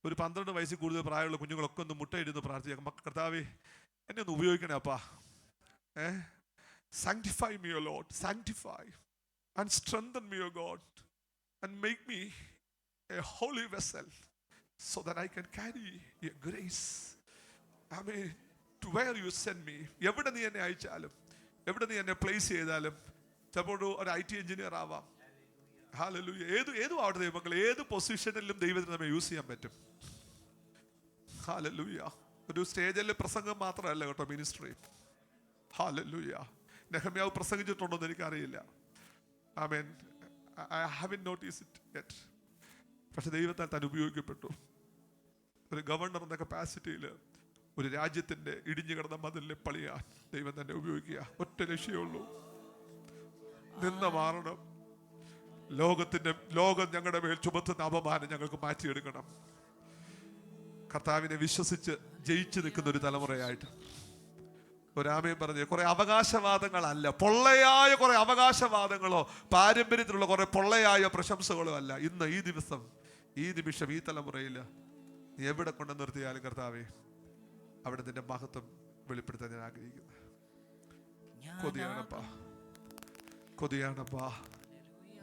ഒരു 12 വയസ്സിൽ കൂടുതൽ പ്രായമുള്ള കുഞ്ഞുങ്ങളൊക്കെ ഒന്ന് മുട്ടയിരുന്ന് പ്രാർത്ഥിച്ചേക്കാം. കർത്താവേ, എന്നെ ഒന്ന് ഉപയോഗിക്കണേ അപ്പാ. Sanctify me, O Lord. Sanctify and strengthen me, O God, and make me a holy vessel so that I can carry your grace. To where you send me. എവിടെ നീ എന്നെ അയച്ചാലും, എവിടെ നീ എന്നെ പ്ലേസ് ചെയ്താലും, ചിലപ്പോൾ ഒരു IT എഞ്ചിനീയർ ആവാം. ഹല്ലേലൂയ. ഏതും ആവട്ടെ ദൈവമക്കളെ, ഏത് പൊസിഷനിലും ദൈവത്തിന് നമ്മെ യൂസ് ചെയ്യാൻ പറ്റും. ഹല്ലേലൂയ. ഒരു സ്റ്റേജിലെ പ്രസംഗം മാത്രമല്ല കേട്ടോ മിനിസ്ട്രി. ഹല്ലേലൂയ. നെഹമ്യാവ് പ്രസംഗിച്ചിട്ടുണ്ടോ എന്ന് എനിക്കറിയില്ല. I haven't noticed it yet. പക്ഷെ ദൈവത്താൽ താൻ ഉപയോഗിക്കപ്പെട്ടു. ഒരു ഗവർണർ എന്ന കപ്പാസിറ്റിയിൽ ഒരു രാജ്യത്തിന്റെ ഇടിഞ്ഞു കിടന്ന മതിലിനെ പണിയാൻ ദൈവം തന്നെ ഉപയോഗിക്കുക. ഒറ്റ ലക്ഷ്യമുള്ളൂ, നിന്ന മാറണം. ലോകം ഞങ്ങളുടെ മേൽ ചുമത്തുന്ന അപമാനം ഞങ്ങൾക്ക് മാറ്റിയെടുക്കണം. കർത്താവിനെ വിശ്വസിച്ച് ജയിച്ചു നിൽക്കുന്ന ഒരു തലമുറയായിട്ട് ഒരാമയും പറഞ്ഞ കുറെ അവകാശവാദങ്ങളല്ല, പൊള്ളയായ കുറെ അവകാശവാദങ്ങളോ പാരമ്പര്യത്തിലുള്ള കുറെ പൊള്ളയായ പ്രശംസകളോ അല്ല. ഇന്ന് ഈ ദിവസം, ഈ നിമിഷം, ഈ തലമുറയിൽ നീ എവിടെ കൊണ്ടു നിർത്തിയാലും കർത്താവേ, അവിടെ നിന്റെ മഹത്വം വെളിപ്പെടുത്താൻ ഞാൻ ആഗ്രഹിക്കുന്നു. കൊതിയാണപ്പാ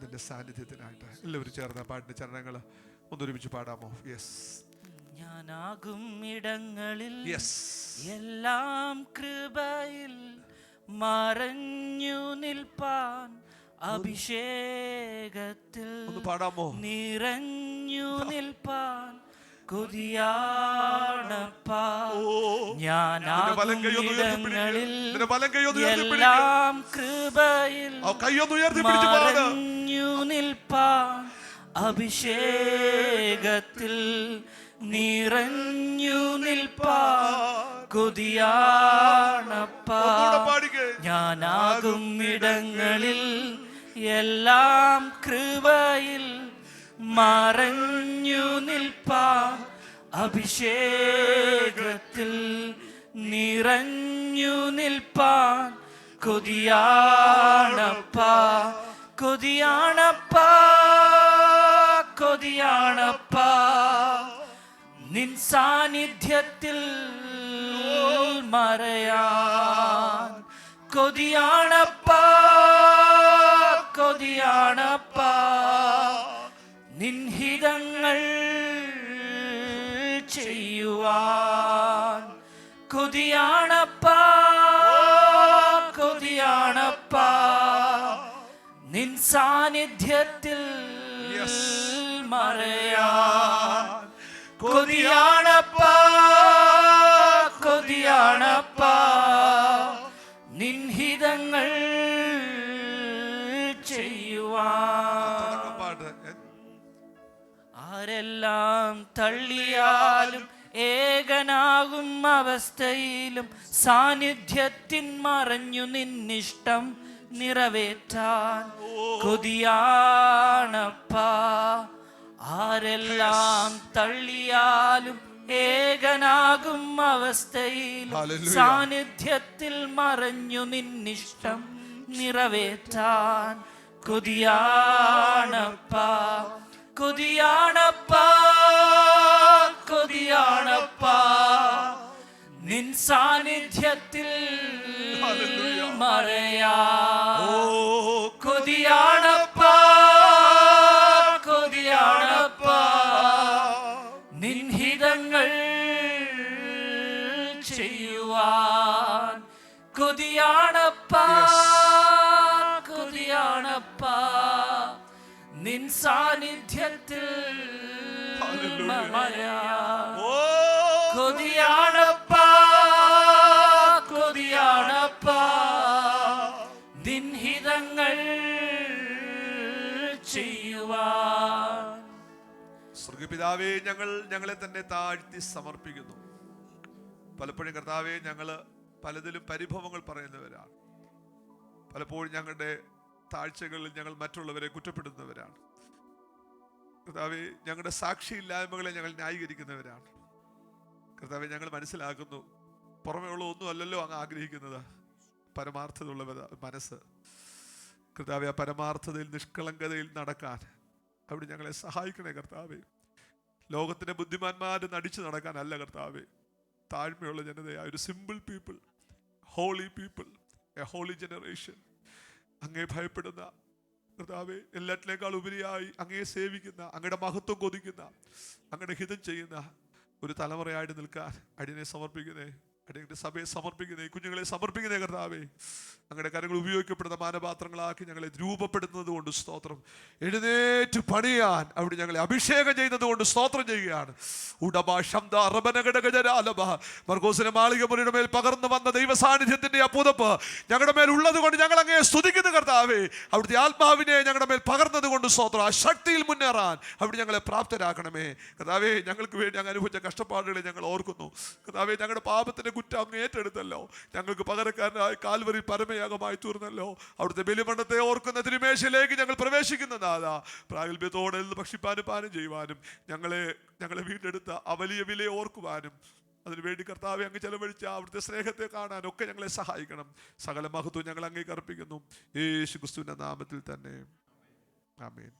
നിന്റെ സാന്നിധ്യത്തിനായിട്ട്. എല്ലാവരും ചേർന്ന പാട്ടിന്റെ ചരണങ്ങൾ ഒന്നൊരുമിച്ച് പാടാമോ? യെസ്. ഞാനാകും ഇടങ്ങളിൽ എല്ലാം കൃപയിൽ മറഞ്ഞു നിൽപ്പാൻ, അഭിഷേകത്തിൽ പാടാമോ? നിറഞ്ഞു നിൽപ്പാൻ കൊതിയാണപ്പാ. ഞാനാകും ഇടങ്ങളിൽ എല്ലാം കൃപയിൽ മറഞ്ഞു നിൽപ്പാൻ, അഭിഷേകത്തിൽ നിറഞ്ഞു നിൽപ്പാൻ കൊതിയാണപ്പാ. ഞാനാകും ഇടങ്ങളിൽ എല്ലാം കൃപയിൽ മറഞ്ഞു നിൽപ്പാൻ, അഭിഷേകത്തിൽ നിറഞ്ഞു നിൽപ്പാൻ കൊതിയാണപ്പാ. കൊതിയാണപ്പാ, കൊതിയാണപ്പാ, നിൻ സാന്നിധ്യത്തിൽ മറയാൻ. കൊതിയാണപ്പാ, കൊതിയാണപ്പാ, നിൻ ഹിതങ്ങൾ ചെയ്യുവാൻ. കൊതിയാണപ്പാ, കൊതിയാണപ്പാ, നിൻ സാന്നിധ്യത്തിൽ മറയാൻ. കൊതിയാണപ്പാ, കൊതിയാണപ്പാ, നിൻ ഹിതങ്ങൾ ചെയ്യുവാൻ. ആരെല്ലാം തള്ളിയാലും ഏകനാകും അവസ്ഥയിലും സാന്നിധ്യത്തിൻ മറഞ്ഞു നിന്നിഷ്ടം നിറവേറ്റാൻ കൊതിയാണപ്പാ. ആരെല്ലാം തള്ളിയാലും ഏകനാകും അവസ്ഥയിൽ സാന്നിധ്യത്തിൽ മറഞ്ഞു നിന്നിഷ്ടം നിറവേറ്റാൻ കൊതിയാണപ്പാ. കൊതിയാണപ്പാ, കൊതിയാണപ്പാ, നിൻ സാന്നിധ്യത്തിൽ മറയാൻ. കൊതിയാണപ്പാ, കൊതിയാണപ്പാ, നിൻ ഹിതങ്ങൾ ചെയ്യുവാൻ. കൊതിയാണപ്പാ, കൊതിയാണപ്പാ, നിൻ സാന്നിധ്യത്തിൽ മറയാൻ. കൊതിയാണപ്പാ, കൊതിയാണപ്പാ, നിൻ ഹിതങ്ങൾ ചെയ്യുവാൻ. സ്വർഗ്ഗപിതാവേ, ഞങ്ങളെ തന്നെ താഴ്ത്തി സമർപ്പിക്കുന്നു. പലപ്പോഴും കർത്താവേ, ഞങ്ങള് പലതിലും പരിഭവങ്ങൾ പറയുന്നവരാണ്. പലപ്പോഴും ഞങ്ങളുടെ താഴ്ചകളിൽ ഞങ്ങൾ മറ്റുള്ളവരെ കുറ്റപ്പെടുന്നവരാണ്. കർത്താവേ, ഞങ്ങളുടെ സാക്ഷിയില്ലായ്മകളെ ഞങ്ങൾ ന്യായീകരിക്കുന്നവരാണ്. കർത്താവേ, ഞങ്ങൾ മനസ്സിലാക്കുന്നു, പുറമേ ഉള്ള ഒന്നും അല്ലല്ലോ അങ്ങ് ആഗ്രഹിക്കുന്നത്, പരമാർത്ഥതയുള്ള മനസ്സ്. കർത്താവേ, ആ പരമാർത്ഥതയിൽ നിഷ്കളങ്കതയിൽ നടക്കാൻ അവിടെ ഞങ്ങളെ സഹായിക്കണേ കർത്താവേ. ലോകത്തിന്റെ ബുദ്ധിമാന്മാരെ നടിച്ചു നടക്കാനല്ല കർത്താവേ, താഴ്മയുള്ള ജനതയായ ഒരു simple people, holy people, a holy generation, അങ്ങേ ഭയപ്പെടുന്ന കർത്താവേ, എല്ലാറ്റിനേക്കാൾ ഉപരിയായി അങ്ങയെ സേവിക്കുന്ന, അങ്ങയുടെ മഹത്വം കൊതിക്കുന്ന, അങ്ങയുടെ ഹിതം ചെയ്യുന്ന ഒരു തലമുറയായിട്ട് നിൽക്കാൻ അടിയനെ സമർപ്പിക്കുന്നേ, അടിയന്റെ സഭയെ സമർപ്പിക്കുന്നേ, കുഞ്ഞുങ്ങളെ സമർപ്പിക്കുന്നേ കർത്താവേ. അങ്ങയുടെ കരങ്ങൾ ഉപയോഗിക്കപ്പെടുന്ന മാനപാത്രങ്ങളാക്കി ഞങ്ങളെ രൂപപ്പെടുത്തുന്നത് കൊണ്ട് സ്തോത്രം. എഴുന്നേറ്റ് പണിയാൻ അവിടെ ഞങ്ങളെ അഭിഷേകം ചെയ്യുന്നത് കൊണ്ട് സ്തോത്രം ചെയ്യുകയാണ്. മർക്കോസിന്റെ മാളികമുറിയുടെ മേൽ പകർന്നു വന്ന ദൈവ സാന്നിധ്യത്തിന്റെ ആ പുതപ്പ് ഞങ്ങളുടെ മേൽ ഉള്ളത് കൊണ്ട് ഞങ്ങൾ അങ്ങയെ സ്തുതിക്കുന്നു കർത്താവേ. അവിടുത്തെ ആത്മാവിനെ ഞങ്ങളുടെ മേൽ പകർന്നത് കൊണ്ട് സ്തോത്രം. ആ ശക്തിയിൽ മുന്നേറാൻ അവിടെ ഞങ്ങളെ പ്രാപ്തരാക്കണമേ കർത്താവേ. ഞങ്ങൾക്ക് വേണ്ടി അങ്ങ് അനുഭവിച്ച കഷ്ടപ്പാടുകളെ ഞങ്ങൾ ഓർക്കുന്നു കർത്താവേ. ഞങ്ങളുടെ പാപത്തിന്റെ കുറ്റം അങ്ങ് ഏറ്റെടുത്തല്ലോ. ഞങ്ങൾക്ക് പകരക്കാരനായി കാൽവരി പരമയാഗമായി തീർന്നല്ലോ. അവിടുത്തെ ബലിമണ്ഡത്തെ ഓർക്കുന്ന തിരുമേശയിലേക്ക് ഞങ്ങൾ പ്രവേശിക്കുന്നതാ. പ്രാഗൽഭ്യത്തോടെ ഭക്ഷിപ്പാനും പാനം ചെയ്യുവാനും ഞങ്ങളെ വീണ്ടെടുത്ത ആ വലിയ വിലയെ ഓർക്കുവാനും അതിനുവേണ്ടി കർത്താവെ അങ്ങ് ചെലവഴിച്ച അവിടുത്തെ സ്നേഹത്തെ കാണാനും ഒക്കെ ഞങ്ങളെ സഹായിക്കണം. സകല മഹത്വം ഞങ്ങൾ അങ്ങേക്ക് അർപ്പിക്കുന്നു യേശു ക്രിസ്തുവിന്റെ നാമത്തിൽ തന്നെ. ആമേൻ.